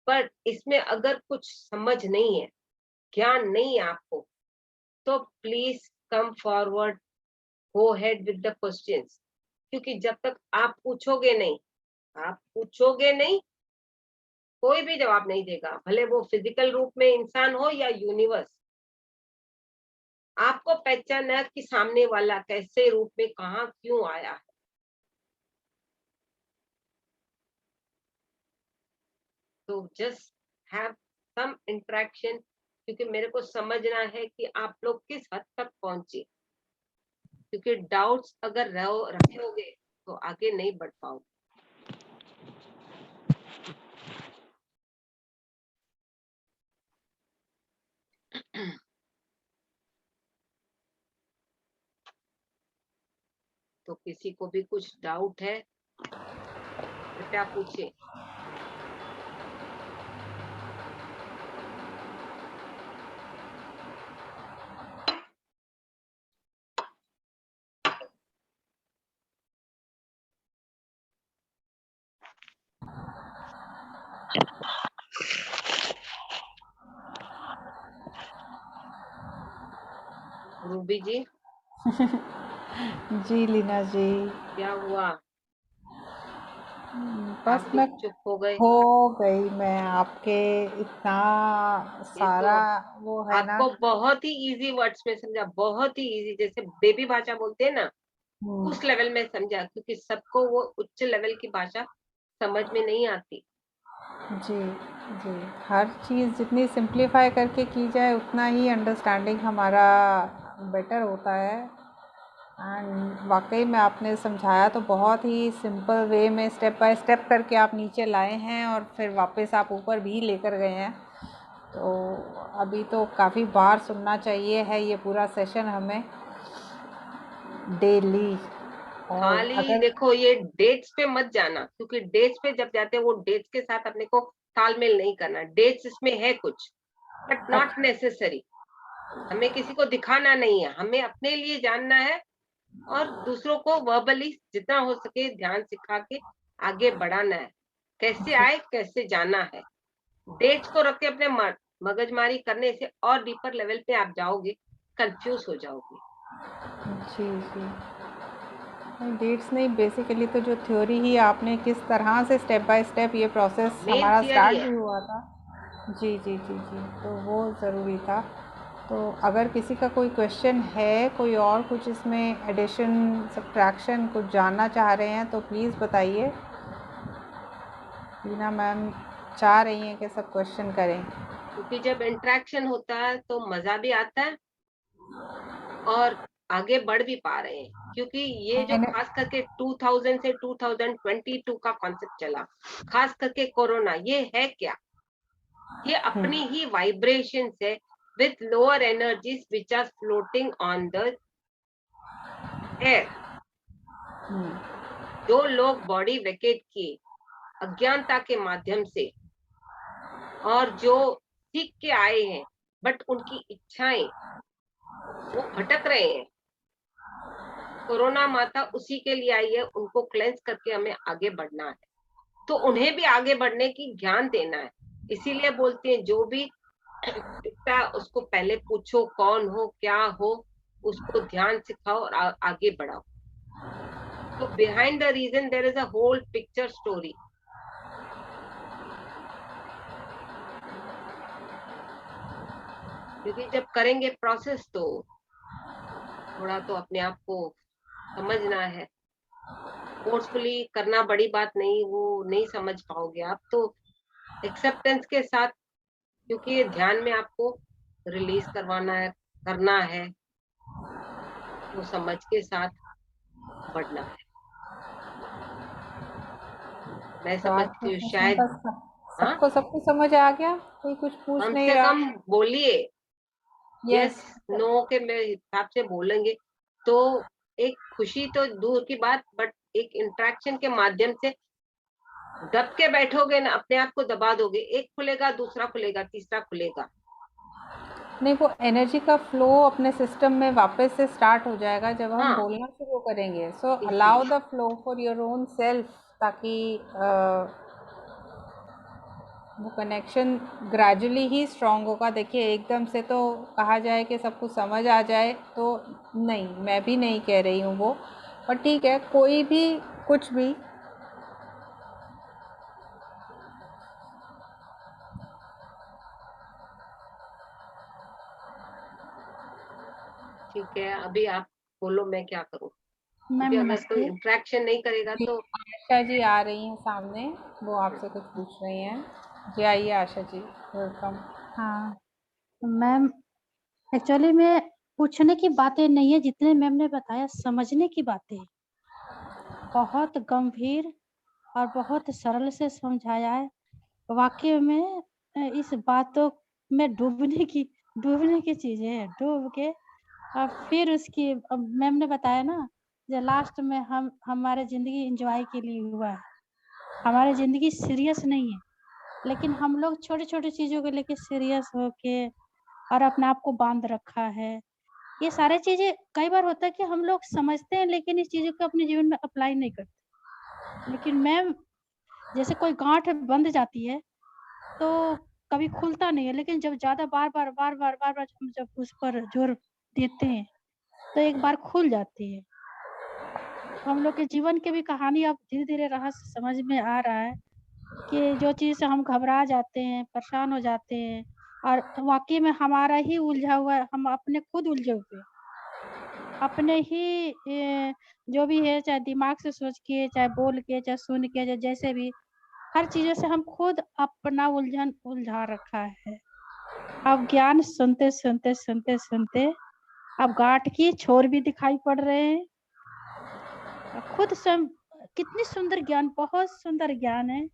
पर इसमें अगर कुछ समझ नहीं है, ज्ञान नहीं है आपको, तो please come forward, go head with the questions. क्योंकि जब तक आप पूछोगे नहीं, कोई भी जवाब नहीं देगा, भले वो फिजिकल रूप में इंसान हो या यूनिवर्स। आपको पहचानना है कि सामने वाला कैसे रूप में कहा क्यों आया है। तो जस्ट हैव सम इंटरेक्शन, क्योंकि मेरे को समझना है कि आप लोग किस हद तक पहुंचे। क्योंकि डाउट्स अगर रखे होगे तो आगे नहीं बढ़ पाओगे। तो किसी को भी कुछ डाउट है कृपया पूछे। रूबी जी जी लीना जी, क्या हुआ, बस आप मैं लोग चुप हो गए? हो गई। मैं आपके इतना ये तो सारा वो है ना। आपको बहुत ही इजी वर्ड्स में समझा, बहुत ही इजी, जैसे बेबी भाषा बोलते हैं ना, हम्म, उस लेवल में समझा। क्योंकि सबको वो उच्च लेवल की भाषा समझ में नहीं आती। जी जी, हर चीज़ जितनी सिंप्लीफाई करके की जाए उतना ही अंडरस्टैंडिंग हमारा बेटर होता है। एंड वाकई में आपने समझाया तो बहुत ही सिंपल वे में स्टेप बाय स्टेप करके आप नीचे लाए हैं और फिर वापस आप ऊपर भी लेकर गए हैं। तो अभी तो काफ़ी बार सुनना चाहिए है ये पूरा सेशन हमें डेली। और खाली अगर देखो ये डेट्स पे मत जाना, क्योंकि डेट्स पे जब जाते हैं वो डेट्स के साथ अपने को तालमेल नहीं करना। डेट्स इसमें है कुछ, बट नॉट नेसेसरी। हमें किसी को दिखाना नहीं है, हमें अपने लिए जानना है और दूसरों को वर्बली जितना हो सके ध्यान सिखा के आगे बढ़ाना है। कैसे जी आए, कैसे जाना है। डेट्स को रख के अपने मगजमारी करने से और डीपर लेवल पे आप जाओगे, कंफ्यूज हो जाओगे। जी जी, डेट्स नहीं, बेसिकली तो जो थ्योरी ही आपने किस तरह से स्टेप बाय स्टेप ये प्रोसेस मेन हमारा थियरी स्टार्ट है। भी हुआ था। जी जी जी जी, तो वो ज़रूरी था। तो अगर किसी का कोई क्वेश्चन है, कोई और कुछ इसमें एडिशन सब्ट्रैक्शन कुछ जानना चाह रहे हैं तो प्लीज़ बताइए। टीना मैम चाह रही हैं कि सब क्वेश्चन करें। क्योंकि जब इंटरेक्शन होता है तो मजा भी आता है और आगे बढ़ भी पा रहे हैं। क्योंकि ये जो मैंने खास करके 2000 से 2022 का कॉन्सेप्ट चला, खास करके कोरोना, ये है क्या? ये अपनी ही वाइब्रेशन है with lower energies which are floating on the air. जो लोग बॉडी वेकेट किए अज्ञानता के माध्यम से, और जो सीख के आए हैं बट उनकी इच्छाएं वो भटक रहे हैं, कोरोना माता उसी के लिए आई है, उनको क्लेंस करके हमें आगे बढ़ना है। तो उन्हें भी आगे बढ़ने की ज्ञान देना है। इसीलिए बोलते हैं जो भी दिखता है उसको पहले पूछो कौन हो, क्या हो, उसको ध्यान सिखाओ और आगे बढ़ाओ। तो behind the reason there is a whole picture story. क्योंकि जब करेंगे प्रोसेस तो थोड़ा तो अपने आप को समझना है। फोर्सफुली करना बड़ी बात नहीं, वो नहीं समझ पाओगे आप तो। एक्सेप्टेंस के साथ, क्योंकि ये ध्यान में आपको रिलीज करवाना है, करना है, तो समझ के साथ बढ़ना है। मैं तो आज के समझती हूँ सेशन शायद। का हाँ, सबको सब कुछ समझ आ गया, कोई कुछ पूछ कम नहीं से रहा। कम बोलिए। Yes yes. नो के मेरे हिसाब से बोलेंगे तो एक खुशी तो दूर की बात, बट एक इंटरेक्शन के माध्यम से दब के बैठोगे ना, अपने आप को दबा दोगे, एक खुलेगा, दूसरा खुलेगा, तीसरा खुलेगा। नहीं, वो एनर्जी का फ्लो अपने सिस्टम में वापस से स्टार्ट हो जाएगा जब हम हाँ बोलना शुरू करेंगे। सो इसी allow the flow for your own self, ताकि वो कनेक्शन ग्रेजुअली ही स्ट्रांग होगा। देखिए एकदम से तो कहा जाए कि सब कुछ समझ आ जाए तो नहीं, मैं भी नहीं कह रही हूँ वो, पर ठीक है, कोई भी कुछ भी ठीक है। अभी आप बोलो, मैं क्या करूँ, मैम क्योंकि अगर कोई नमस्ते। इंटरेक्शन नहीं करेगा जी, तो। आशा जी आ रही हैं सामने, वो आपसे कुछ पूछ रही हैं। जी आइए आशा जी, वेलकम। हाँ मैम, एक्चुअली में पूछने की बातें नहीं है, जितने मैम ने बताया समझने की बातें बहुत गंभीर और बहुत सरल से समझाया है। वाकई में इस बातों में डूबने की चीजें है। डूब के और फिर उसकी, अब मैम ने बताया ना, जो लास्ट में हम हमारे जिंदगी एंजॉय के लिए हुआ है। हमारी जिंदगी सीरियस नहीं है, लेकिन हम लोग छोटे छोटे चीजों को लेके सीरियस होके और अपने आप को बांध रखा है। ये सारी चीजें कई बार होता है कि हम लोग समझते हैं लेकिन इस चीजों को अपने जीवन में अप्लाई नहीं करते। लेकिन मैम, जैसे कोई गांठ बंध जाती है तो कभी खुलता नहीं है, लेकिन जब ज्यादा बार बार हम जब उस पर जोर देते हैं तो एक बार खुल जाती है। हम लोग के जीवन के भी कहानी अब धीरे धीरे रहस्य समझ में आ रहा है कि जो चीज से हम घबरा जाते हैं, परेशान हो जाते हैं, और वाकई में हमारा ही उलझा हुआ है, हम अपने खुद उलझे हुए हैं। अपने ही जो भी है, चाहे दिमाग से सोच के, चाहे बोल के, चाहे सुन के, जैसे भी, हर चीजों से हम खुद अपना उलझन उलझा रखा है। अब ज्ञान सुनते सुनते सुनते सुनते अब गांठ की छोर भी दिखाई पड़ रहे हैं। खुद स्वयं कितनी सुंदर ज्ञान, बहुत सुंदर ज्ञान है।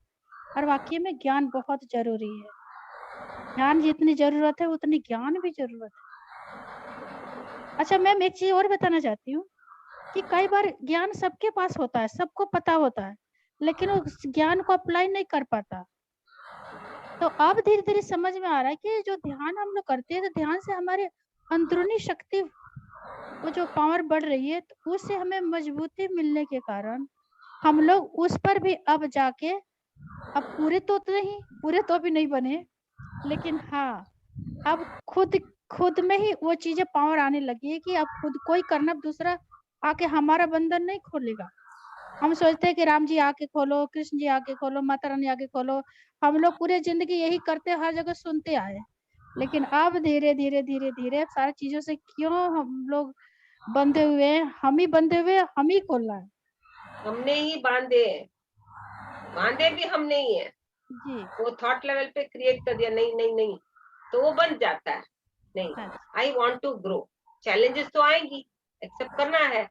और वाकई में ज्ञान बहुत जरूरी है। ज्ञान जितनी जरूरत है उतनी ज्ञान भी जरूरत है। अच्छा मैम, एक चीज और बताना चाहती हूँ कि कई बार ज्ञान सबके पास होता है, सबको पता होता है, लेकिन वो उस ज्ञान को अप्लाई नहीं कर पाता। तो अब धीरे धीरे समझ में आ रहा है कि जो ध्यान हम लोग करते हैं, तो ध्यान से हमारे अंदरूनी शक्ति, वो जो पावर बढ़ रही है, तो उससे हमें मजबूती मिलने के कारण हम लोग उस पर भी अब जाके, अब पूरे तो भी नहीं बने, लेकिन हाँ, अब खुद खुद में ही वो चीजें पावर आने लगी है कि अब खुद को ही करना, दूसरा आके हमारा बंधन नहीं खोलेगा। हम सोचते हैं कि राम जी आके खोलो, कृष्ण जी आके खोलो, माता रानी आके खोलो। हम लोग पूरे जिंदगी यही करते, हर जगह सुनते आए, लेकिन अब धीरे धीरे धीरे धीरे सारी चीजों से क्यों हम लोग बंधे हुए हैं, हम ही बंधे हुए हैं, हम ही खोलना है। हमने ही बांधे हैं, बांधे भी हमने ही है। जी। वो थॉट लेवल पे क्रिएट कर दिया, नहीं नहीं नहीं, तो वो बन जाता है। नहीं, अच्छा। I want to grow. Challenges तो आएंगी, एक्सेप्ट करना है,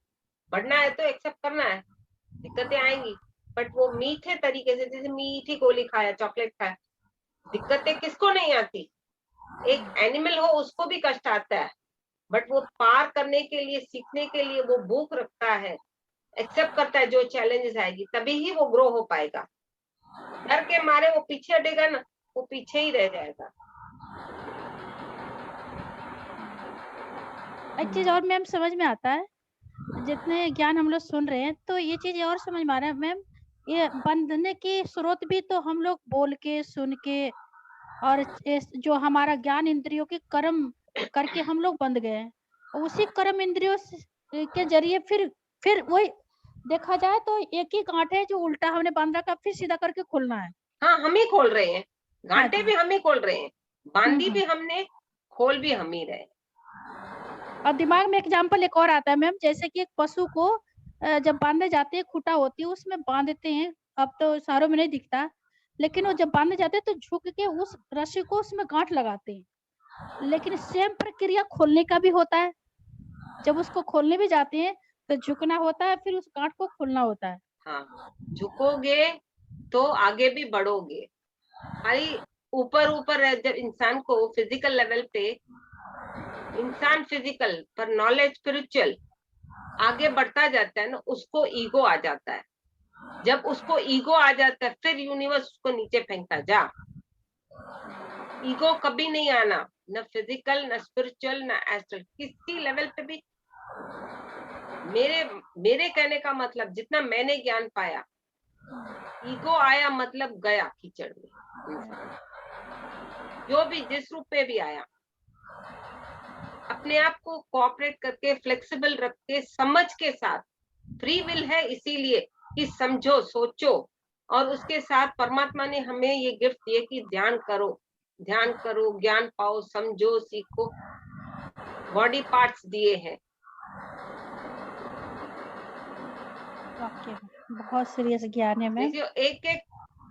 बढ़ना है तो एक्सेप्ट करना है। दिक्कतें आएंगी, बट वो मीठे तरीके से, जैसे मीठी गोली खाया, चॉकलेट खाया, दिक्कतें किसको नहीं आती। एक एनिमल हो उसको भी कष्ट आता है, बट वो पार करने के लिए, सीखने के लिए वो भूख रखता है, एक्सेप्ट करता है जो चैलेंजेस आएगी, तभी ही वो ग्रो हो पाएगा। डर के मारे वो पीछे हटेगा ना, वो पीछे ही रह जाएगा। एक चीज और मैम समझ में आता है, जितने ज्ञान हम लोग सुन रहे हैं तो ये चीज और समझ में आ रहा है मैम, ये बंधने की स्रोत भी तो हम लोग बोल के, सुन के, और जो हमारा ज्ञान इंद्रियों के कर्म करके हम लोग बंध गए हैं। उसी कर्म इंद्रियों के जरिए फिर वही देखा जाए तो एक ही गांठ है जो उल्टा हमने बांध रखा, फिर सीधा करके खोलना है। हाँ, हम ही खोल रहे हैं, हाँ घंटे जी। भी हम ही खोल रहे हैं, बांधी हम्म। भी हमने, खोल भी हम ही रहे। और दिमाग में एग्जाम्पल एक और आता है मैम, जैसे कि एक पशु को जब बांधे जाते हैं, खूंटा होती है उसमें बांधते हैं, अब तो शहरों में नहीं दिखता, लेकिन वो जब बांधे जाते हैं तो झुक के उस रस्सी को उसमें गांठ लगाते हैं। लेकिन सेम प्रक्रिया खोलने का भी होता है। जब उसको खोलने भी जाते हैं तो झुकना होता है, फिर उस गांठ को खोलना होता है। हाँ, झुकोगे तो आगे भी बढ़ोगे। खाली ऊपर ऊपर जब इंसान को फिजिकल लेवल पे, इंसान फिजिकल पर नॉलेज स्पिरिचुअल, आगे बढ़ता जाता है ना, उसको ईगो आ जाता है। जब उसको ईगो आ जाता है, फिर यूनिवर्स उसको नीचे फेंकता जा। ईगो कभी नहीं आना, न फिजिकल, न स्पिरिचुअल, न एस्ट्रल, किसी लेवल पे भी। मेरे कहने का मतलब, जितना मैंने ज्ञान पाया, ईगो आया मतलब गया कीचड़ में इंसान, जो भी जिस रूप में भी आया। अपने आप को कोऑपरेट करके, फ्लेक्सिबल रख के, समझ के साथ, फ्री विल है इसीलिए कि समझो, सोचो, और उसके साथ परमात्मा ने हमें ये गिफ्ट दिए कि ध्यान करो, ध्यान करो, ज्ञान पाओ, समझो, सीखो। बॉडी पार्ट्स दिए हैं। वाकई में बहुत सीरियस ज्ञान है मैम। देखिए,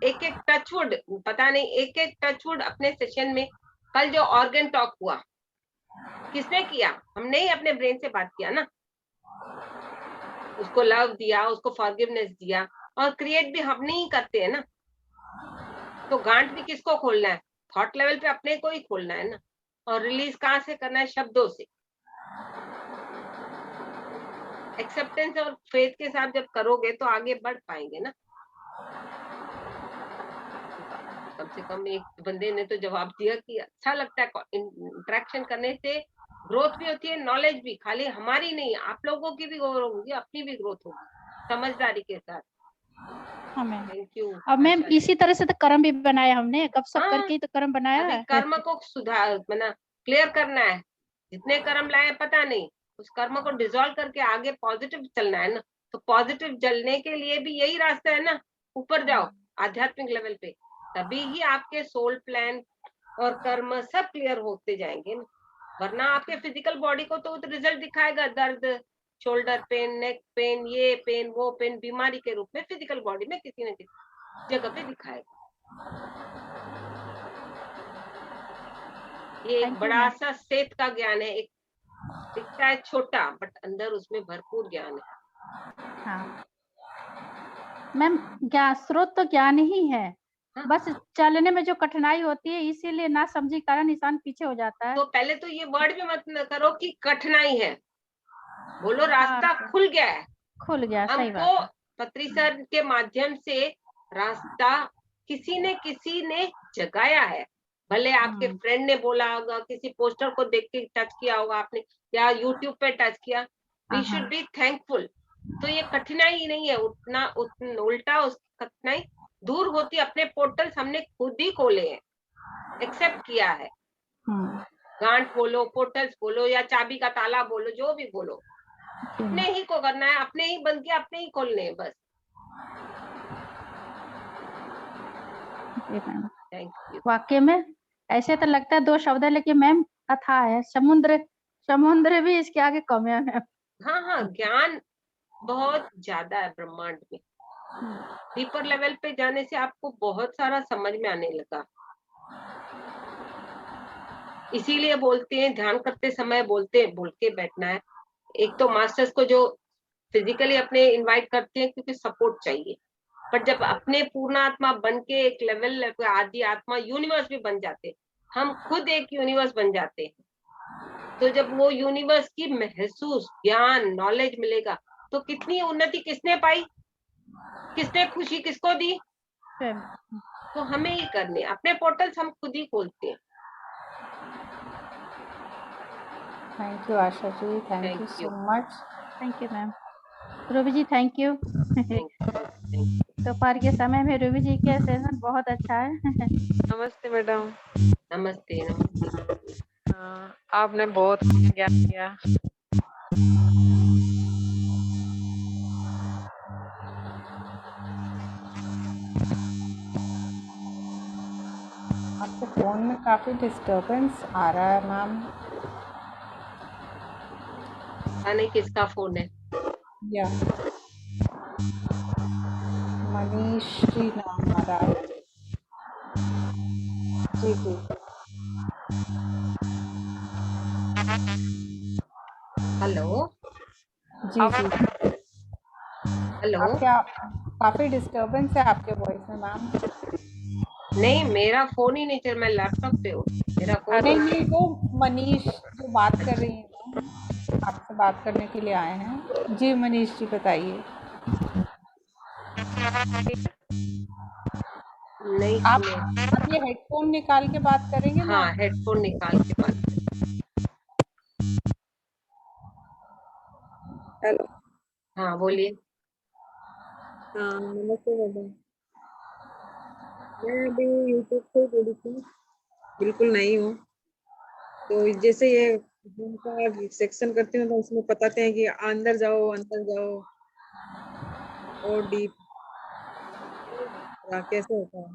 एक एक टचवुड, पता नहीं, एक एक टचवुड अपने सेशन में कल जो ऑर्गन टॉक हुआ, किसने किया? हमने ही अपने ब्रेन से बात किया ना, उसको लव दिया, उसको फॉरगिवनेस दिया, और क्रिएट भी हमने ही करते हैं ना। तो गांठ भी किसको खोलना है? थॉट लेवल पे अपने को ही खोलना है ना। और रिलीज कहाँ से करना है? शब्दों से। एक्सेप्टेंस और फेथ के साथ जब करोगे तो आगे बढ़ पाएंगे ना। कम से कम एक बंदे ने तो जवाब दिया कि अच्छा लगता है, इंटरेक्शन करने से ग्रोथ भी होती है, नॉलेज भी, खाली हमारी नहीं, आप लोगों की भी ग्रोथ होगी, अपनी भी ग्रोथ होगी, समझदारी के साथ। हाँ मैम। Thank you. अब मैम इसी तरह से तो कर्म भी बनाया हमने, गपशप हाँ, करके ही तो कर्म बनाया अभी है। कर्म को सुधार क्लियर करना है। जितने कर्म लाए पता नहीं, उस कर्म को डिसॉल्व करके आगे पॉजिटिव चलना है ना। तो पॉजिटिव चलने के लिए भी यही रास्ता है ना, ऊपर जाओ आध्यात्मिक लेवल पे, तभी ही आपके सोल प्लान और कर्म सब क्लियर होते जाएंगे ना। वरना आपके फिजिकल बॉडी को तो रिजल्ट दिखाएगा, दर्द, शोल्डर पेन, नेक पेन, ये पेन, वो पेन, बीमारी के रूप में फिजिकल बॉडी में किसी न किसी जगह पे दिखाएगा। ये एक बड़ा सा सेत का ज्ञान है, एक दिखता है छोटा, बट अंदर उसमें भरपूर ज्ञान है। हाँ मैम, ज्ञान स्रोत तो ज्ञान ही है। हाँ? बस चलने में जो कठिनाई होती है, इसीलिए ना समझी कारण इंसान पीछे हो जाता है। तो पहले तो ये वर्ड भी मत न करो कि कठिनाई है, बोलो रास्ता खुल गया है। खुल गया, सही हमको बात है। पत्री सर के माध्यम से रास्ता किसी ने जगाया है। भले आपके फ्रेंड ने बोला होगा, किसी पोस्टर को देख के टच किया होगा आपने, या यूट्यूब पे टच किया, वी शुड बी थैंकफुल। तो ये कठिनाई ही नहीं है, उल्टा उस कठिनाई दूर होती, अपने पोर्टल्स हमने खुद ही खोले हैं, एक्सेप्ट किया है। गांठ बोलो, पोर्टल्स बोलो, या चाबी का ताला बोलो, जो भी बोलो, अपने ही को करना है, अपने ही बंद के अपने ही खोलने हैं बस। Thank you. वाकई में ऐसे तो लगता है दो शब्द है, लेकिन मैम अथाह है, समुद्र भी इसके आगे कम है मैम। हाँ, ज्ञान बहुत ज्यादा है ब्रह्मांड में। डीपर लेवल पे जाने से आपको बहुत सारा समझ में आने लगा। इसीलिए बोलते हैं, ध्यान करते समय बोल के बैठना है। एक तो मास्टर्स को जो फिजिकली अपने इनवाइट करते हैं क्योंकि सपोर्ट चाहिए, पर जब अपने पूर्ण आत्मा बन के एक लेवल आदि आत्मा यूनिवर्स भी बन जाते, हम खुद एक यूनिवर्स बन जाते हैं। तो जब वो यूनिवर्स की महसूस, ज्ञान, नॉलेज मिलेगा, तो कितनी उन्नति किसने पाई, किसने खुशी किसको दी? तो हमें ही करने, अपने पोर्टल्स हम खुद ही खोलते हैं। Thank you Asha ji, thank you so much. Thank you ma'am. Ruby ji thank you. दोपहर के समय में रूबी जी के सेशन बहुत अच्छा है। नमस्ते मैडम। नमस्ते, नमस्ते। आपने बहुत ज्ञान दिया। आपके फोन में काफी डिस्टरबेंस आ रहा है मैम। पता नहीं किसका फोन है। या मनीष जी नाम आ रहा है। जी जी हेलो जी जी। हेलो। आप क्या, काफी डिस्टरबेंस है आपके वॉइस में मैम। नहीं, मेरा फोन ही नहीं चल, मैं लैपटॉप पे हूँ, मेरा फोन नहीं, वो मनीष जो बात कर रही है मैम। आपसे बात करने के लिए आए हैं। जी मनीष जी बताइए। नहीं आप सुने। ये हेडफोन निकाल के बात करेंगे हाँ, मैम? हेडफोन निकाल के बात करें। हेलो। हाँ बोलिए। हाँ नमस्ते मैडम। मैं अभी यूट्यूब से जुड़ी थी, बिल्कुल नई हूँ। तो जैसे ये Zoom का सेक्शन करती हूँ तो उसमें बताते हैं कि अंदर जाओ और डीप, कैसे होता है?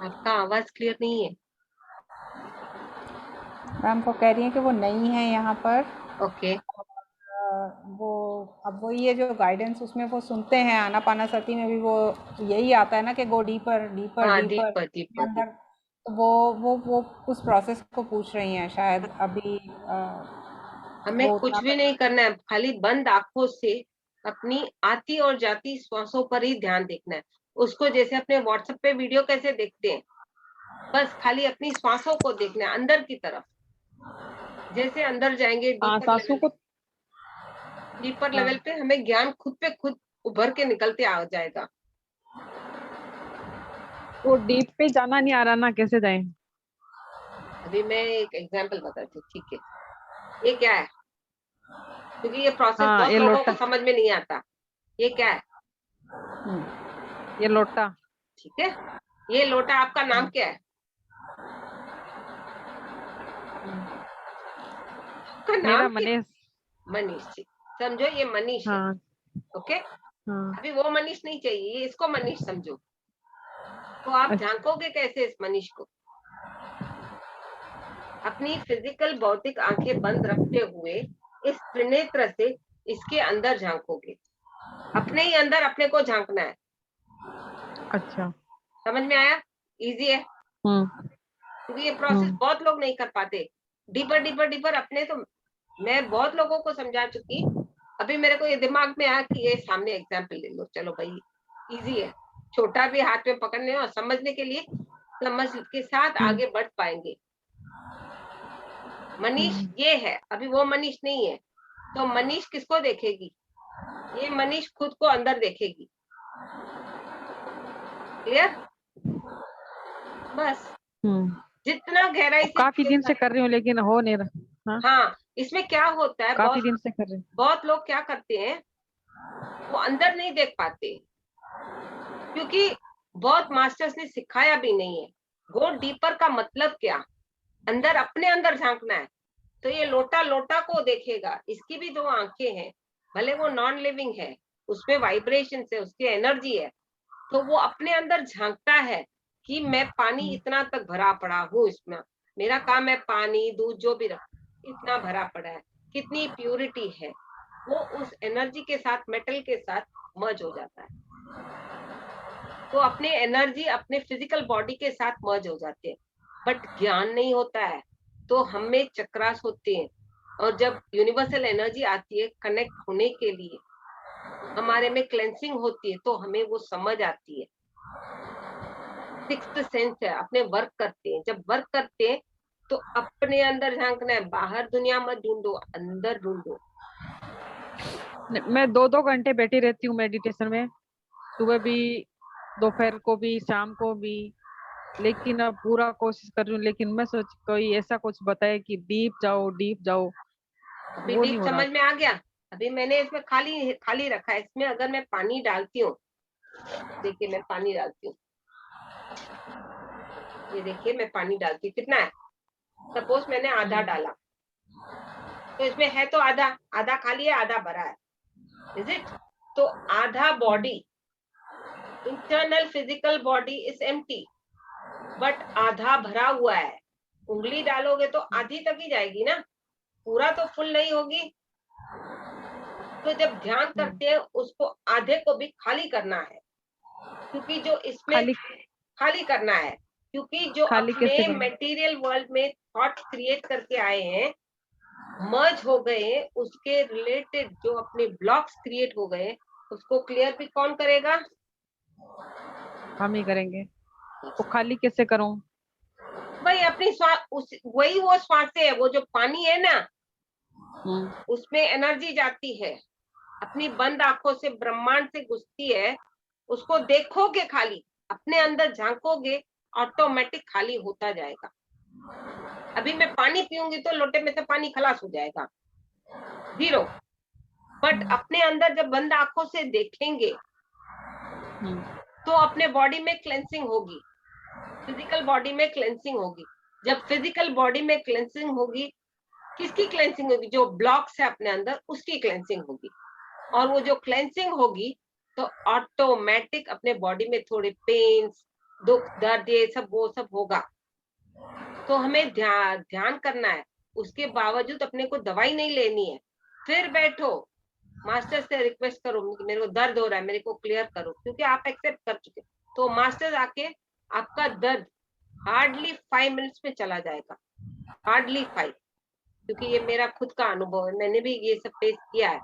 आपका आवाज क्लियर नहीं है। मैम को कह रही हैं कि वो नई है यहाँ पर। ओके। वो अब वो ये जो गाइडेंस उसमें वो सुनते हैं, आनापानासती में भी वो यही आता है ना कि गो डीपर डीपर हाँ, डीपर दीपर दीपर अंदर। दीपर। तो वो उस प्रोसेस को पूछ रही हैं शायद अभी। हमें वो कुछ उतना भी नहीं करना है, खाली बंद आंखों से अपनी आती और जाती श्वासों पर ही ध्यान देखना है। उसको जैसे अपने व्हाट्सएप पे वीडियो कैसे देखते हैं, बस खाली अपनी श्वासों को देखना है अंदर की तरफ। जैसे अंदर जाएंगे हाँ, सांसों को। डीपर हाँ, लेवल पे हमें ज्ञान खुद पे खुद उभर के निकलते आ जाएगा। वो डीप पे जाना नहीं आ रहा ना, कैसे जाएं? अभी मैं एक एग्जांपल बताती हूँ, ठीक है? ये क्या है? क्योंकि ये प्रोसेस हाँ, बहुत ये लोगों को लोटा। समझ में नहीं आता। ये क्या है? ये लोटा। ठीक है, ये लोटा। आपका नाम हम्म, क्या है? हम्म, आपका मेरा नाम क्या? मनीष। मनीष जी। समझो ये मनीष है। हाँ। ओके। हाँ। अभी वो मनीष नहीं चाहिए, ये इसको मनीष समझो। तो आप अच्छा। झांकोगे कैसे इस मनीष को? अपनी फिजिकल भौतिक आंखें बंद रखते हुए इस त्रिनेत्र से इसके अंदर झांकोगे। अपने ही अंदर अपने को झांकना है। अच्छा। समझ में आया? इजी है, क्योंकि ये प्रोसेस बहुत लोग नहीं कर पाते। डीपर डीपर डीपर अपने तो मैं बहुत लोगों को समझा चुकी। अभी मेरे को ये दिमाग में आया कि ये सामने एग्जाम्पल ले लो, चलो भाई इजी है। छोटा भी हाथ में पकड़ने और समझने के लिए समझ के साथ आगे बढ़ पाएंगे। मनीष ये है, अभी वो मनीष नहीं है। तो मनीष किसको देखेगी? ये मनीष खुद को अंदर देखेगी। क्लियर? बस जितना गहराई से काफी दिन से कर रही हूँ लेकिन हो नहीं रहा। हाँ, हाँ, इसमें क्या होता है, काफी दिन से कर रही हूँ। बहुत लोग क्या करते हैं, वो अंदर नहीं देख पाते क्योंकि बहुत मास्टर्स ने सिखाया भी नहीं है। गो डीपर का मतलब क्या? अंदर अपने अंदर झांकना है। तो ये लोटा लोटा को देखेगा। इसकी भी दो आंखें हैं, भले वो नॉन लिविंग है, उसमें वाइब्रेशन है, उसकी एनर्जी है। तो वो अपने अंदर झांकता है कि मैं पानी इतना तक भरा पड़ा हूँ, इसमें मेरा काम है पानी दूध जो भी रख इतना भरा पड़ा है, कितनी प्यूरिटी है। वो उस एनर्जी के साथ, मेटल के साथ मर्ज हो जाता है। तो अपने एनर्जी अपने फिजिकल बॉडी के साथ मर्ज हो जाते हैं। बट ज्ञान नहीं होता है, तो हमें चक्रास होते हैं। और जब यूनिवर्सल एनर्जी आती है कनेक्ट होने के लिए, हमारे में क्लेंसिंग होती है, तो हमें वो समझ आती है। सिक्स्थ सेंस है, अपने वर्क करते हैं। जब वर्क करते हैं तो अपने अंदर झांकना है, बाहर दुनिया मत ढूंढो, अंदर ढूंढो। मैं 2-2 घंटे बैठी रहती हूँ मेडिटेशन में, सुबह भी, दोपहर को भी, शाम को भी। लेकिन अब पूरा कोशिश कर रही हूँ, लेकिन मैं सोच कोई ऐसा कुछ बताए कि डीप जाओ डीप जाओ, अभी वो नहीं डीप हो रहा। समझ में आ गया? अभी मैंने इसमें खाली खाली रखा है। इसमें अगर मैं पानी डालती हूँ, देखिए मैं पानी डालती हूँ, ये देखिए मैं पानी डालती हूँ, कितना है? सपोज मैंने आधा डाला, तो इसमें है तो आधा, आधा खाली है आधा भरा है, इज इट? तो आधा body, internal physical body is empty, but आधा भरा हुआ है। उंगली डालोगे तो आधी तक ही जाएगी ना, पूरा तो फुल नहीं होगी। तो जब ध्यान करते हैं उसको आधे को भी खाली करना है, क्योंकि जो इसमें खाली खाली करना है, क्योंकि जो खाली कैसे अपने करूँ? मटेरियल वर्ल्ड में थॉट क्रिएट करके आए हैं, मर्ज हो गए हैं, उसके रिलेटेड जो अपने ब्लॉक्स क्रिएट हो गए, उसको क्लियर भी कौन करेगा? हम ही करेंगे। तो खाली कैसे करूँ? भाई अपनी श्वास, वही वो श्वास है, वो जो पानी है ना, उसमें एनर्जी जाती है, अपनी बंद आंखों से ब्रह्मांड से घुसती है, उसको देखोगे, खाली अपने अंदर झांकोगे, ऑटोमेटिक खाली होता जाएगा। अभी मैं पानी पीऊंगी तो लोटे में से पानी खलास हो जाएगा, जीरो। बट अपने अंदर जब बंद आंखों से देखेंगे तो अपने बॉडी में क्लेंसिंग होगी, फिजिकल बॉडी में क्लेंसिंग होगी। जब फिजिकल बॉडी में क्लेंसिंग होगी, किसकी क्लेंसिंग होगी? जो ब्लॉक्स है अपने अंदर, उसकी क्लेंसिंग होगी। और वो जो क्लेंसिंग होगी तो ऑटोमेटिक अपने बॉडी में थोड़े पेन्स, दुख, दर्द, ये सब वो सब होगा। तो हमें ध्यान करना है, उसके बावजूद अपने को दवाई नहीं लेनी है। फिर बैठो, मास्टर से रिक्वेस्ट करो कि मेरे को दर्द हो रहा है, मेरे को क्लियर करो, क्योंकि आप एक्सेप्ट कर चुके। तो मास्टर आके आपका दर्द हार्डली 5 मिनट्स में चला जाएगा, हार्डली 5, क्योंकि ये मेरा खुद का अनुभव है, मैंने भी ये सब फेस किया है।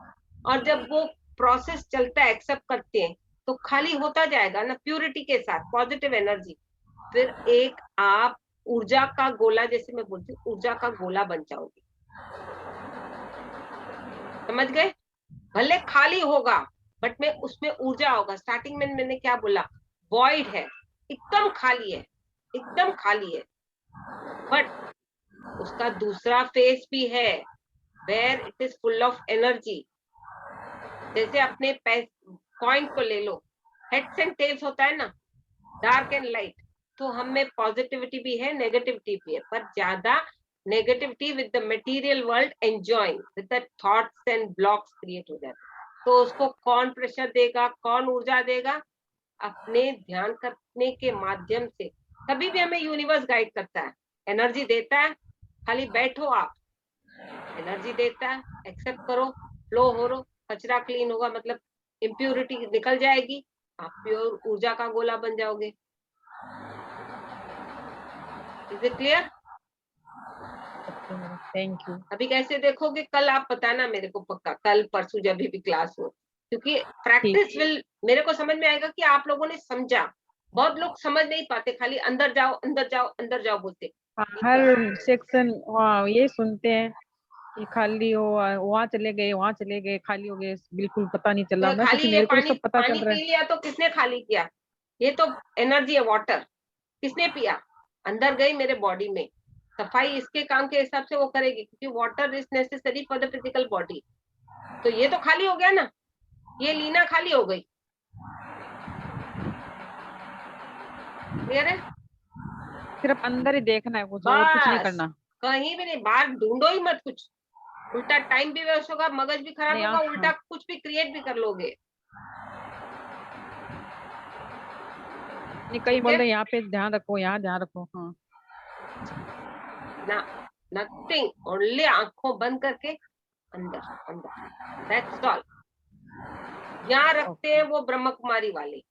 और जब वो प्रोसेस चलता है, एक्सेप्ट करते हैं, तो खाली होता जाएगा ना, प्यूरिटी के साथ, पॉजिटिव एनर्जी। फिर एक आप ऊर्जा का गोला, जैसे मैं बोलती हूँ, ऊर्जा का गोला बन जाओगे। समझ गए? भले खाली होगा बट में उसमें ऊर्जा होगा। स्टार्टिंग में मैंने क्या बोला? वॉइड है, एकदम खाली है, एकदम खाली है। बट उसका दूसरा फेस भी है, where it is full of energy. जैसे अपने कॉइन को ले लो, हेड्स एंड टेल्स होता है ना, डार्क एंड लाइट। तो हम में पॉजिटिविटी भी है, नेगेटिविटी भी है, पर ज्यादा negativity with the material world enjoying with the thoughts and blocks create हो जाते। तो उसको कौन प्रेशर देगा, कौन ऊर्जा देगा? अपने ध्यान करने के माध्यम से। कभी भी हमें यूनिवर्स गाइड करता है, एनर्जी देता है, खाली बैठो आप, एनर्जी देता है, एक्सेप्ट करो, फ्लो हो रो, कचरा क्लीन होगा, मतलब इम्प्योरिटी निकल जाएगी, आप प्योर ऊर्जा का गोला बन जाओगे। Is it clear? Thank you. अभी कैसे देखोगे? कल आप बताना मेरे को, पक्का कल परसों जब भी क्लास हो, क्योंकि प्रैक्टिस विल, मेरे को समझ में आएगा कि आप लोगों ने समझा। बहुत लोग समझ नहीं पाते, खाली अंदर जाओ अंदर जाओ अंदर जाओ बोलते। हर सेक्शन ये सुनते हैं कि खाली हो, वहाँ चले गए, खाली हो गए, बिल्कुल पता नहीं चला। तो मैं खाली सोची ये मेरे को तो सब पता पानी चल रहा पी है। लिया तो किसने खाली किया? ये तो एनर्जी है, वाटर। किसने पिया? अंदर गई मेरे बॉडी में, सफाई इसके काम के हिसाब से वो करेगी, क्योंकि water is necessary for the physical body. तो ये तो खाली हो गया ना, ये लीना खाली हो गई। क्लियर है? सिर्फ अंदर ही देखना है, कुछ और कुछ नहीं बस, करना। कहीं भी नहीं, बाहर ढूंढो ही मत कुछ। उल्टा टाइम भी वेस्ट होगा, मगज भी खराब नहीं, होगा, हाँ। उल्टा कुछ भी क्रिएट भी कर लोगे। नहीं, कई ठीक बोल है रहे यहाँ पे ध्यान रखो, यहाँ ध्यान रखो। हाँ, ना, नथिंग, ओनली आंखों बंद करके अंदर अंदर, दैट्स ऑल। यहाँ रखते हैं वो ब्रह्म कुमारी वाले,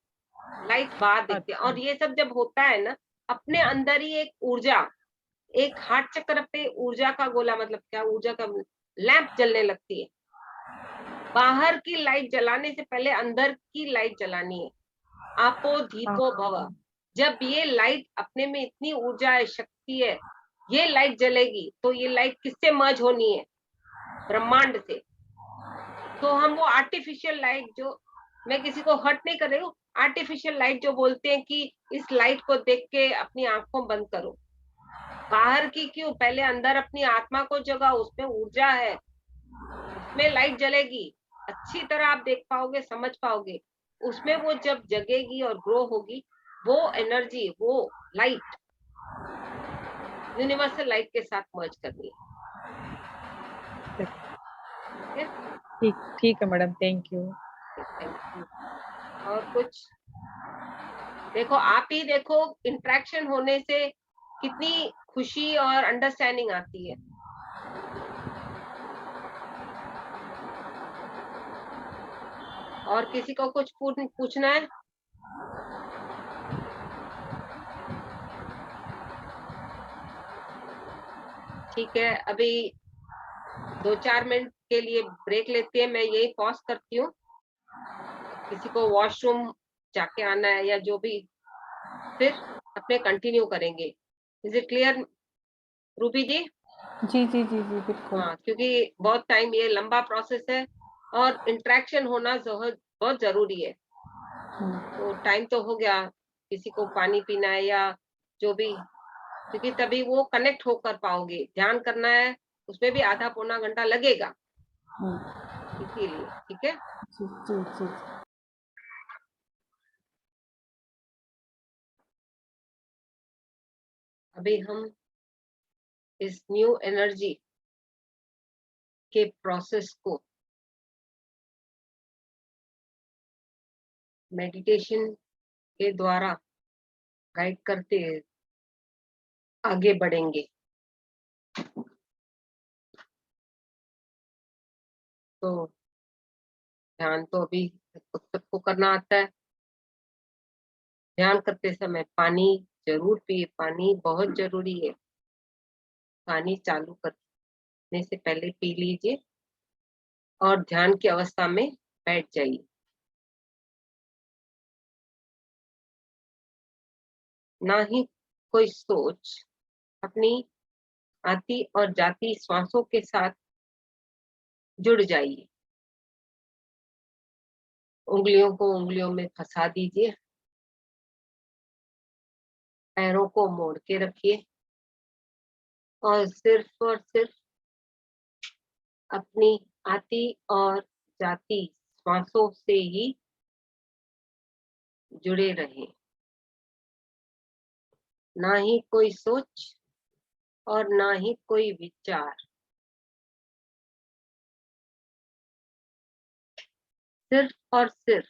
लाइट बाहर देखते हैं। और ये सब जब होता है ना, अपने अंदर ही एक ऊर्जा, एक हार्ट चक्र पे ऊर्जा का गोला, मतलब क्या, ऊर्जा का लैंप जलने लगती है। बाहर की लाइट जलाने से पहले अंदर की लाइट जलानी है। आपो दीपो भव। जब ये लाइट अपने में इतनी ऊर्जा है, शक्ति है, ये लाइट जलेगी तो ये लाइट किससे मर्ज होनी है? ब्रह्मांड से। तो हम वो आर्टिफिशियल लाइट, जो मैं किसी को हर्ट नहीं कर रही हूँ, आर्टिफिशियल लाइट जो बोलते हैं कि इस लाइट को देख के अपनी आंखों बंद करो, बाहर की क्यों, पहले अंदर अपनी आत्मा को जगाओ, उसमें ऊर्जा है, उसमें लाइट जलेगी, अच्छी तरह आप देख पाओगे, समझ पाओगे। उसमें वो जब जगेगी और ग्रो होगी, वो एनर्जी, वो लाइट यूनिवर्सल लाइट के साथ मर्ज करनी है। ठीक है madam, thank you. Thank you. और कुछ देखो, आप ही देखो, इंटरेक्शन होने से कितनी खुशी और अंडरस्टैंडिंग आती है। और किसी को कुछ पूछना है? ठीक है, अभी 2-4 मिनट के लिए ब्रेक लेते हैं, मैं यही पॉज करती हूँ। किसी को वॉशरूम जाके आना है या जो भी, फिर अपने कंटिन्यू करेंगे। इज इट क्लियर रूबी जी? जी, जी, जी, जी, बिल्कुल। हाँ, क्योंकि बहुत टाइम ये लंबा प्रोसेस है और इंटरेक्शन होना बहुत ज़रूरी है। हुँ, तो टाइम तो हो गया, किसी को पानी पीना है या जो भी, क्योंकि तभी वो कनेक्ट हो कर पाओगे। ध्यान करना है, उसमें भी आधा पौना घंटा लगेगा, हुँ। इसीलिए, ठीक है? जी, जी, जी। अभी हम इस न्यू एनर्जी के प्रोसेस को मेडिटेशन के द्वारा गाइड करते आगे बढ़ेंगे। तो ध्यान तो अभी सबको करना आता है। ध्यान करते समय पानी ज़रूर पिए, पानी बहुत ज़रूरी है। पानी चालू करने से पहले पी लीजिए और ध्यान की अवस्था में बैठ जाइए। ना ही कोई सोच, अपनी आती और जाती श्वासों के साथ जुड़ जाइए। उंगलियों को उंगलियों में फंसा दीजिए, पैरों को मोड़ के रखिए और सिर्फ अपनी आती और जाती श्वासों से ही जुड़े रहें। ना ही कोई सोच और ना ही कोई विचार, सिर्फ और सिर्फ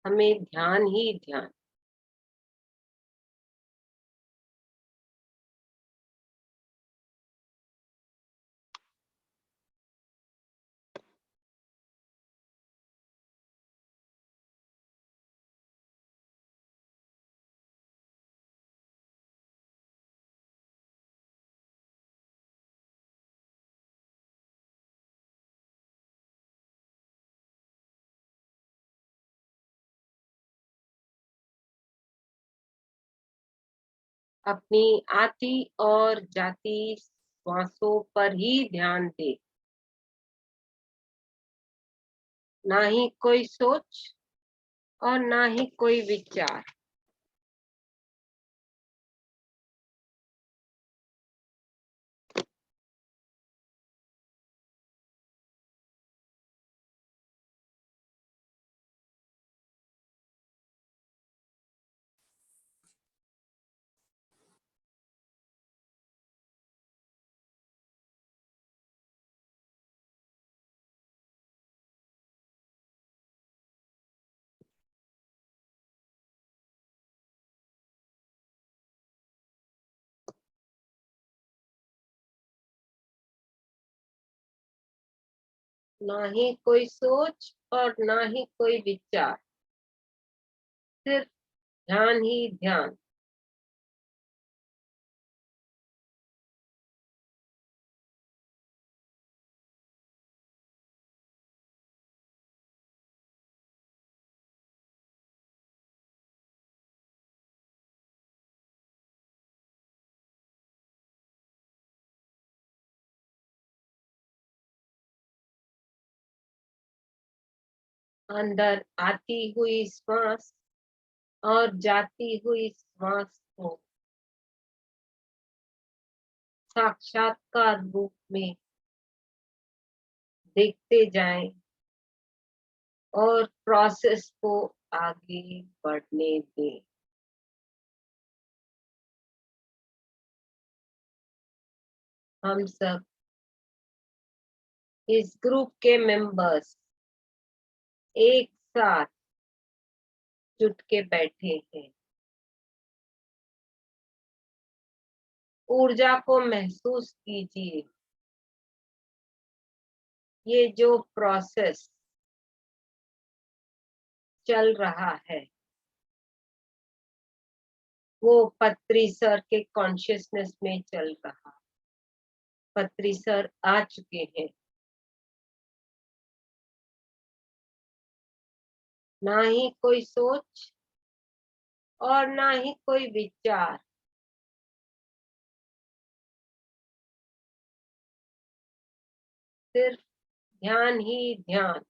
हमें ध्यान ही ध्यान। अपनी आती और जाती श्वासों पर ही ध्यान दें। ना ही कोई सोच और ना ही कोई विचार। ना ही कोई सोच और ना ही कोई विचार, सिर्फ ध्यान ही ध्यान। अंदर आती हुई श्वास और जाती हुई श्वास को साक्षात्कार रूप में देखते जाएं और प्रोसेस को आगे बढ़ने दें। हम सब इस ग्रुप के मेंबर्स एक साथ जुट के बैठे हैं। ऊर्जा को महसूस कीजिए। ये जो प्रोसेस चल रहा है वो पत्री सर के कॉन्शियसनेस में चल रहा। पत्री सर आ चुके हैं। ना ही कोई सोच और ना ही कोई विचार, सिर्फ ध्यान ही ध्यान।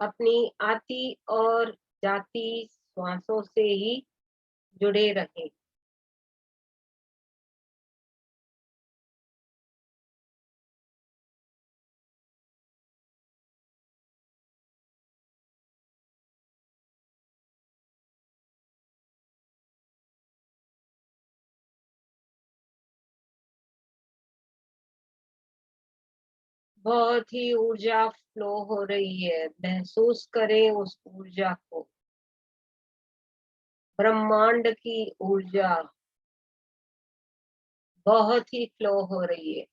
अपनी आती और जाती श्वासों से ही जुड़े रहें। बहुत ही ऊर्जा फ्लो हो रही है, महसूस करें उस ऊर्जा को, ब्रह्मांड की ऊर्जा बहुत ही फ्लो हो रही है।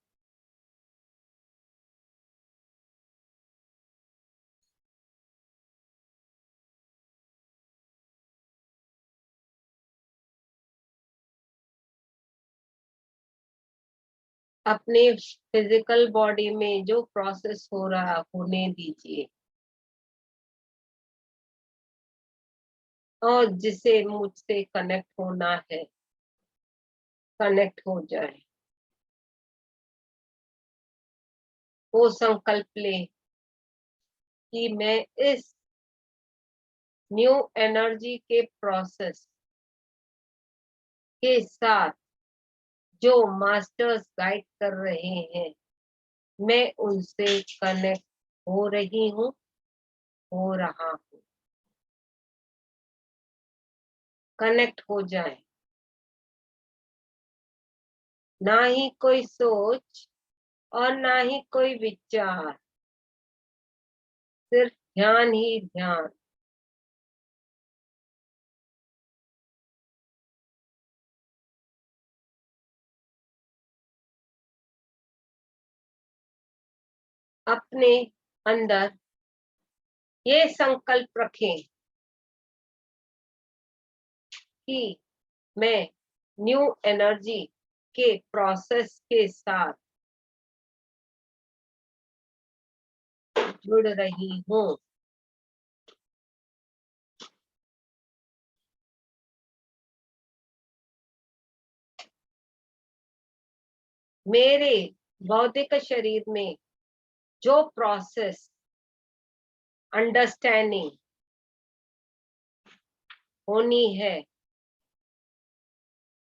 अपने फिजिकल बॉडी में जो प्रोसेस हो रहा होने दीजिए, और जिसे मुझसे कनेक्ट होना है कनेक्ट हो जाए। वो संकल्प ले कि मैं इस न्यू एनर्जी के प्रोसेस के साथ जो मास्टर्स गाइड कर रहे हैं, मैं उनसे कनेक्ट हो रही हूँ, हो रहा हूँ। कनेक्ट हो जाए। ना ही कोई सोच और ना ही कोई विचार, सिर्फ ध्यान ही ध्यान। अपने अंदर ये संकल्प रखें कि मैं न्यू एनर्जी के प्रोसेस के साथ जुड़ रही हूँ। मेरे भौतिक शरीर में जो प्रोसेस अंडरस्टैंडिंग होनी है,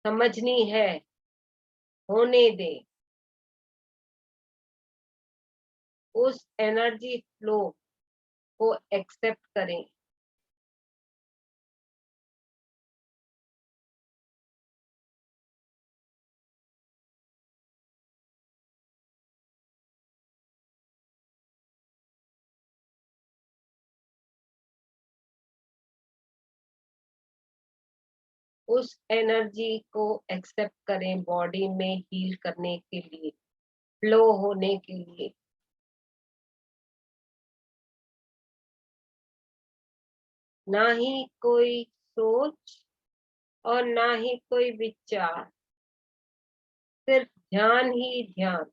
समझनी है, होने दे। उस एनर्जी फ्लो को एक्सेप्ट करें। उस एनर्जी को एक्सेप्ट करें बॉडी में हील करने के लिए, फ्लो होने के लिए। ना ही कोई सोच और ना ही कोई विचार, सिर्फ ध्यान ही ध्यान।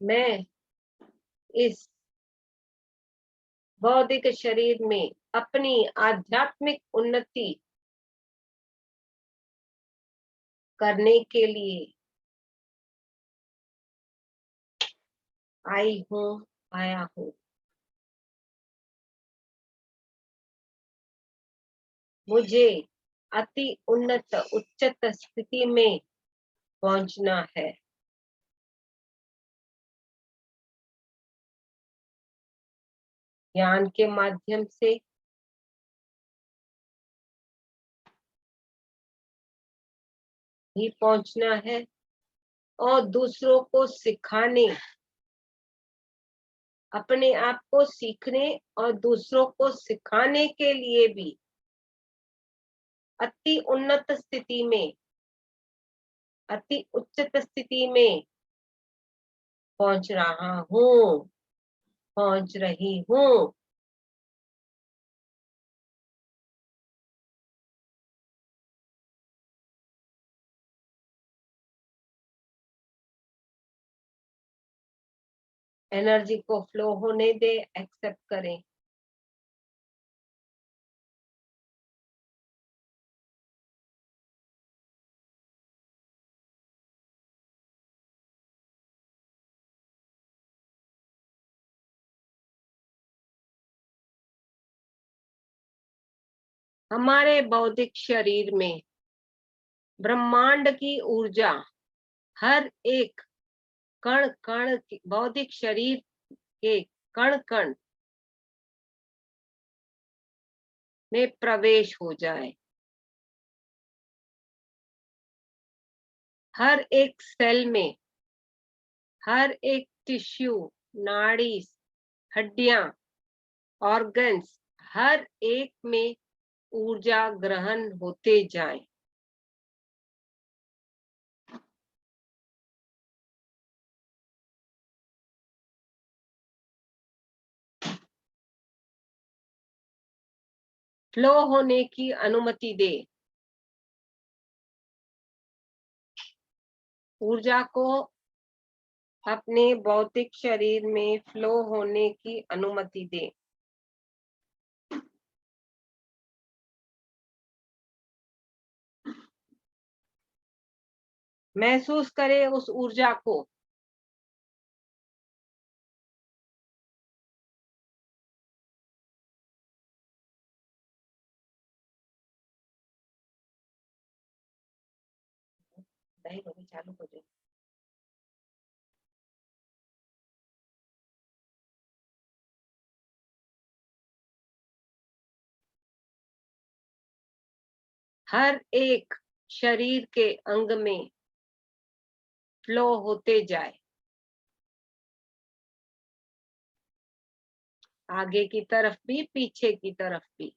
मैं इस भौतिक शरीर में अपनी आध्यात्मिक उन्नति करने के लिए आई हूँ, आया हूँ। मुझे अति उन्नत उच्चत स्थिति में पहुंचना है। ज्ञान के माध्यम से भी पहुंचना है, और दूसरों को सिखाने, अपने आप को सीखने और दूसरों को सिखाने के लिए भी अति उन्नत स्थिति में, अति उच्चत स्थिति में पहुंच रहा हूँ, पहुंच रही हूँ। एनर्जी को फ्लो होने दे, एक्सेप्ट करें। हमारे बौद्धिक शरीर में ब्रह्मांड की ऊर्जा हर एक कण कण बौद्धिक शरीर के कण कण में प्रवेश हो जाए, हर एक सेल में, हर एक टिश्यू, नाड़ी, हड्डियां, ऑर्गन्स, हर एक में ऊर्जा ग्रहण होते जाए। फ्लो होने की अनुमति दे। ऊर्जा को अपने भौतिक शरीर में फ्लो होने की अनुमति दे। महसूस करें उस ऊर्जा को। चालू हो जाए। हर एक शरीर के अंग में फ्लो होते जाए, आगे की तरफ भी, पीछे की तरफ भी।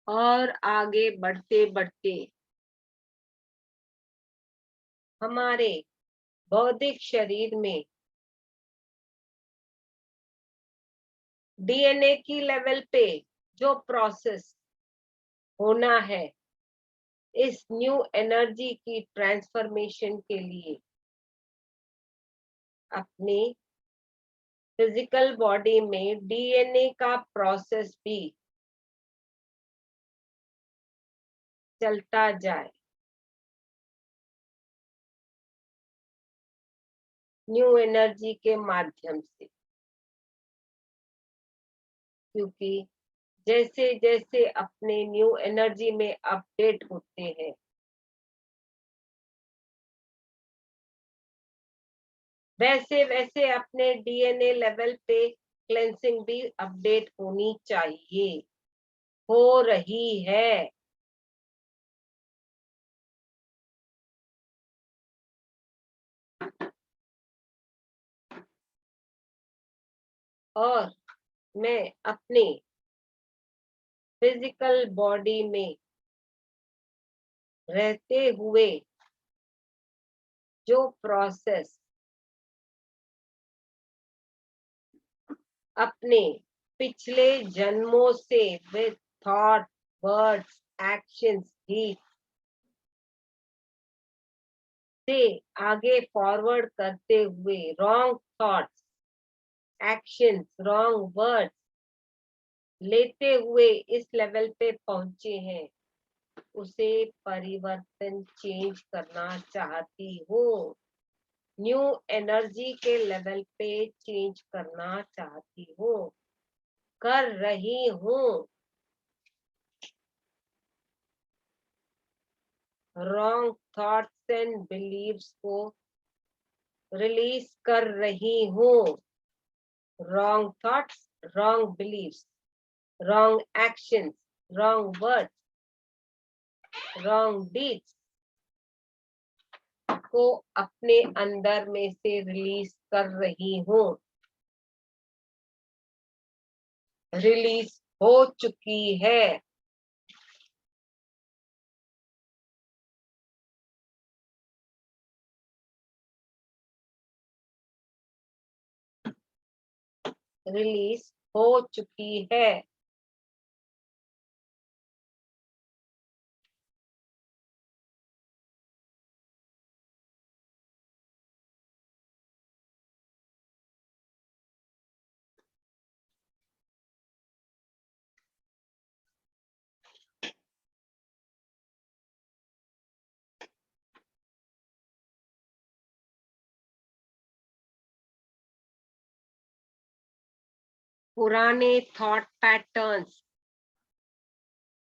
और आगे बढ़ते बढ़ते हमारे बौद्धिक शरीर में डीएनए की लेवल पे जो प्रोसेस होना है इस न्यू एनर्जी की ट्रांसफॉर्मेशन के लिए, अपनी फिजिकल बॉडी में डीएनए का प्रोसेस भी चलता जाए, न्यू एनर्जी के माध्यम से। क्योंकि जैसे जैसे अपने न्यू एनर्जी में अपडेट होते हैं, वैसे वैसे अपने डीएनए लेवल पे क्लेंसिंग भी अपडेट होनी चाहिए, हो रही है। और मैं अपने फिजिकल बॉडी में रहते हुए जो प्रोसेस अपने पिछले जन्मों से with thought, words, actions, deeds से आगे फॉरवर्ड करते हुए wrong thoughts, actions, wrong words लेते हुए इस लेवल पे पहुंचे हैं, उसे परिवर्तन चेंज करना चाहती हूँ, न्यू एनर्जी के लेवल पे चेंज करना चाहती हूँ, कर रही हूँ। रॉन्ग थॉट्स एंड बिलीव्स को रिलीज कर रही हूँ। Wrong thoughts, wrong beliefs, wrong actions, wrong words, wrong deeds को अपने अंदर में से रिलीज कर रही हूँ। रिलीज हो चुकी है। रिलीज हो चुकी है। पुराने थॉट पैटर्न्स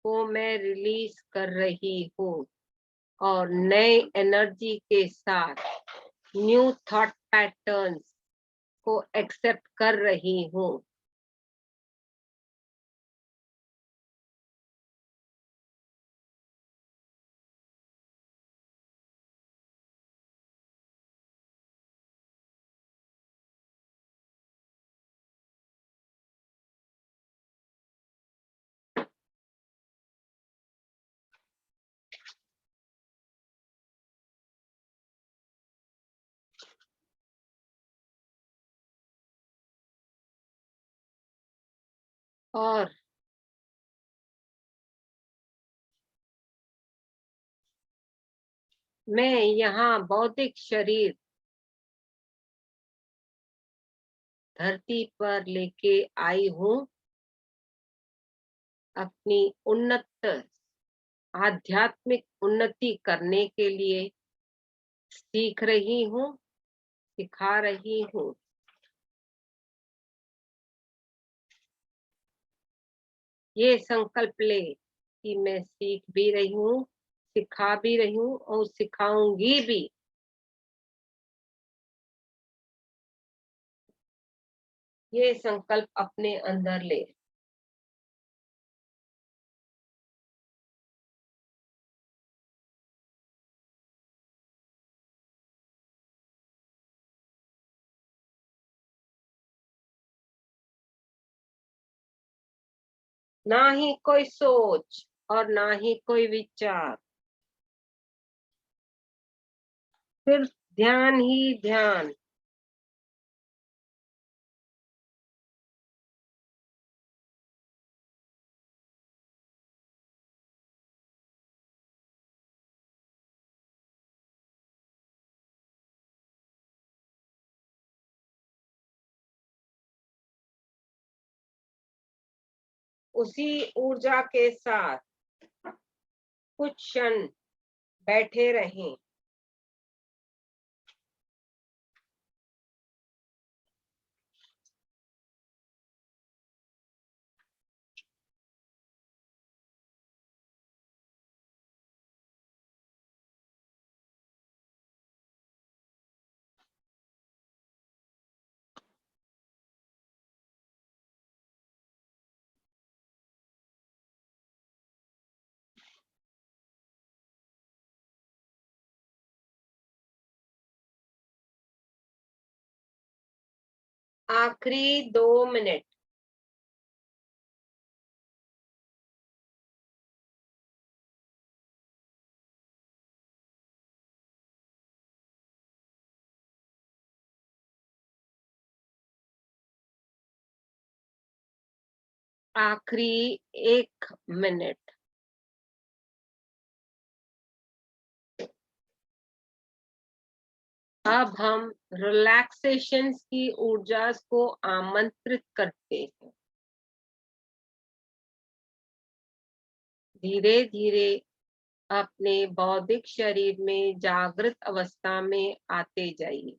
को मैं रिलीज कर रही हूँ और नए एनर्जी के साथ न्यू थॉट पैटर्न्स को एक्सेप्ट कर रही हूँ। और मैं यहाँ बौद्धिक शरीर धरती पर लेके आई हूँ अपनी उन्नत आध्यात्मिक उन्नति करने के लिए। सीख रही हूँ, सिखा रही हूँ। ये संकल्प ले कि मैं सीख भी रही हूँ, सिखा भी रही हूँ और सिखाऊंगी भी। ये संकल्प अपने अंदर ले। ना ही कोई सोच और ना ही कोई विचार, सिर्फ ध्यान ही ध्यान। उसी ऊर्जा के साथ कुछ क्षण बैठे रहें। आखिरी 2 मिनट। आखिरी 1 मिनट। अब हम रिलैक्सेशन की ऊर्जा को आमंत्रित करते हैं। धीरे धीरे अपने बौद्धिक शरीर में जागृत अवस्था में आते जाइए।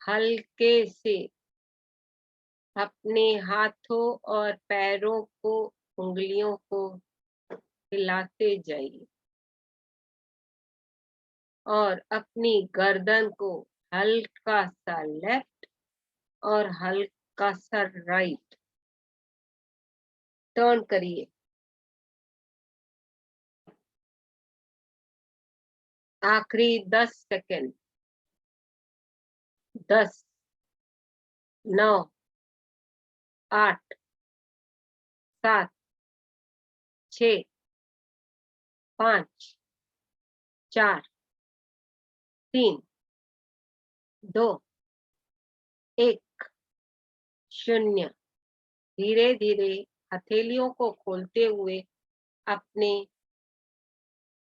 हल्के से अपने हाथों और पैरों को, उंगलियों को हिलाते जाइए और अपनी गर्दन को हल्का सा लेफ्ट और हल्का सा राइट टर्न करिए। आखिरी 10 सेकंड। 10, 9, 8, 7, 6, 5, 4, 3 2 1 0। धीरे धीरे हथेलियों को खोलते हुए अपने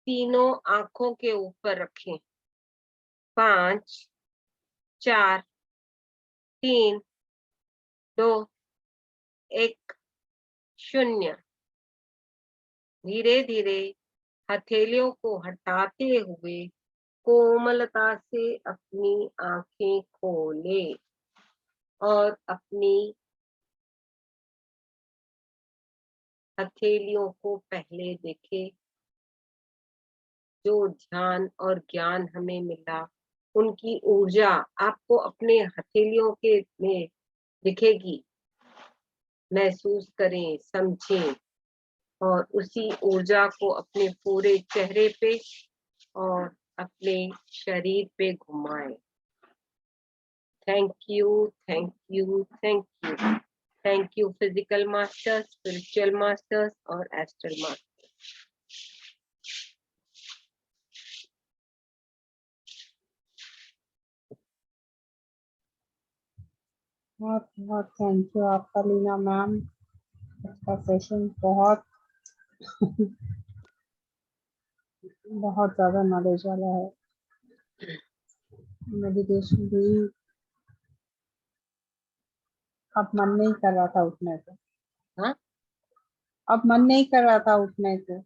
तीनों आंखों के ऊपर रखें। 5 4 3 2 1 0। धीरे धीरे हथेलियों को हटाते हुए कोमलता से अपनी आंखें खोलें और अपनी हथेलियों को पहले देखें। जो ध्यान और ज्ञान हमें मिला, उनकी ऊर्जा आपको अपने हथेलियों के में दिखेगी। महसूस करें, समझें और उसी ऊर्जा को अपने पूरे चेहरे पे और अपने शरीर पे घुमाएं। Thank you, thank you, thank you, thank you physical masters, spiritual masters और एस्ट्रल मास्टर्स। बहुत बहुत थैंक यू आपका लीना मैम। आपका सेशन बहुत बहुत ज़्यादा नॉलेज वाला है। मेडिटेशन भी अब मन नहीं कर रहा था उठने को। हाँ, अब मन नहीं कर रहा था उठने को।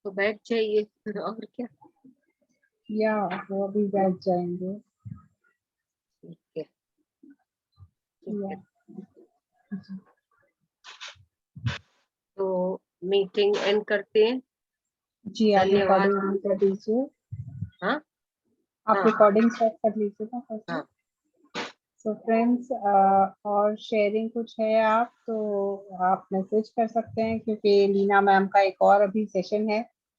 तो बैठ जाइए और क्या। या वो भी बैठ जाएंगे। ठीक है, ठीक है। तो मीटिंग एंड करते हैं। जी आप धन्यवाद। रिकॉर्डिंग कर दीजिए। हाँ आप हाँ रिकॉर्डिंग स्टार्ट कर लीजिए ना फर्स्ट। हाँ। सो फ्रेंड्स, और शेयरिंग कुछ है आप तो आप मैसेज कर सकते हैं, क्योंकि लीना मैम का एक और अभी सेशन है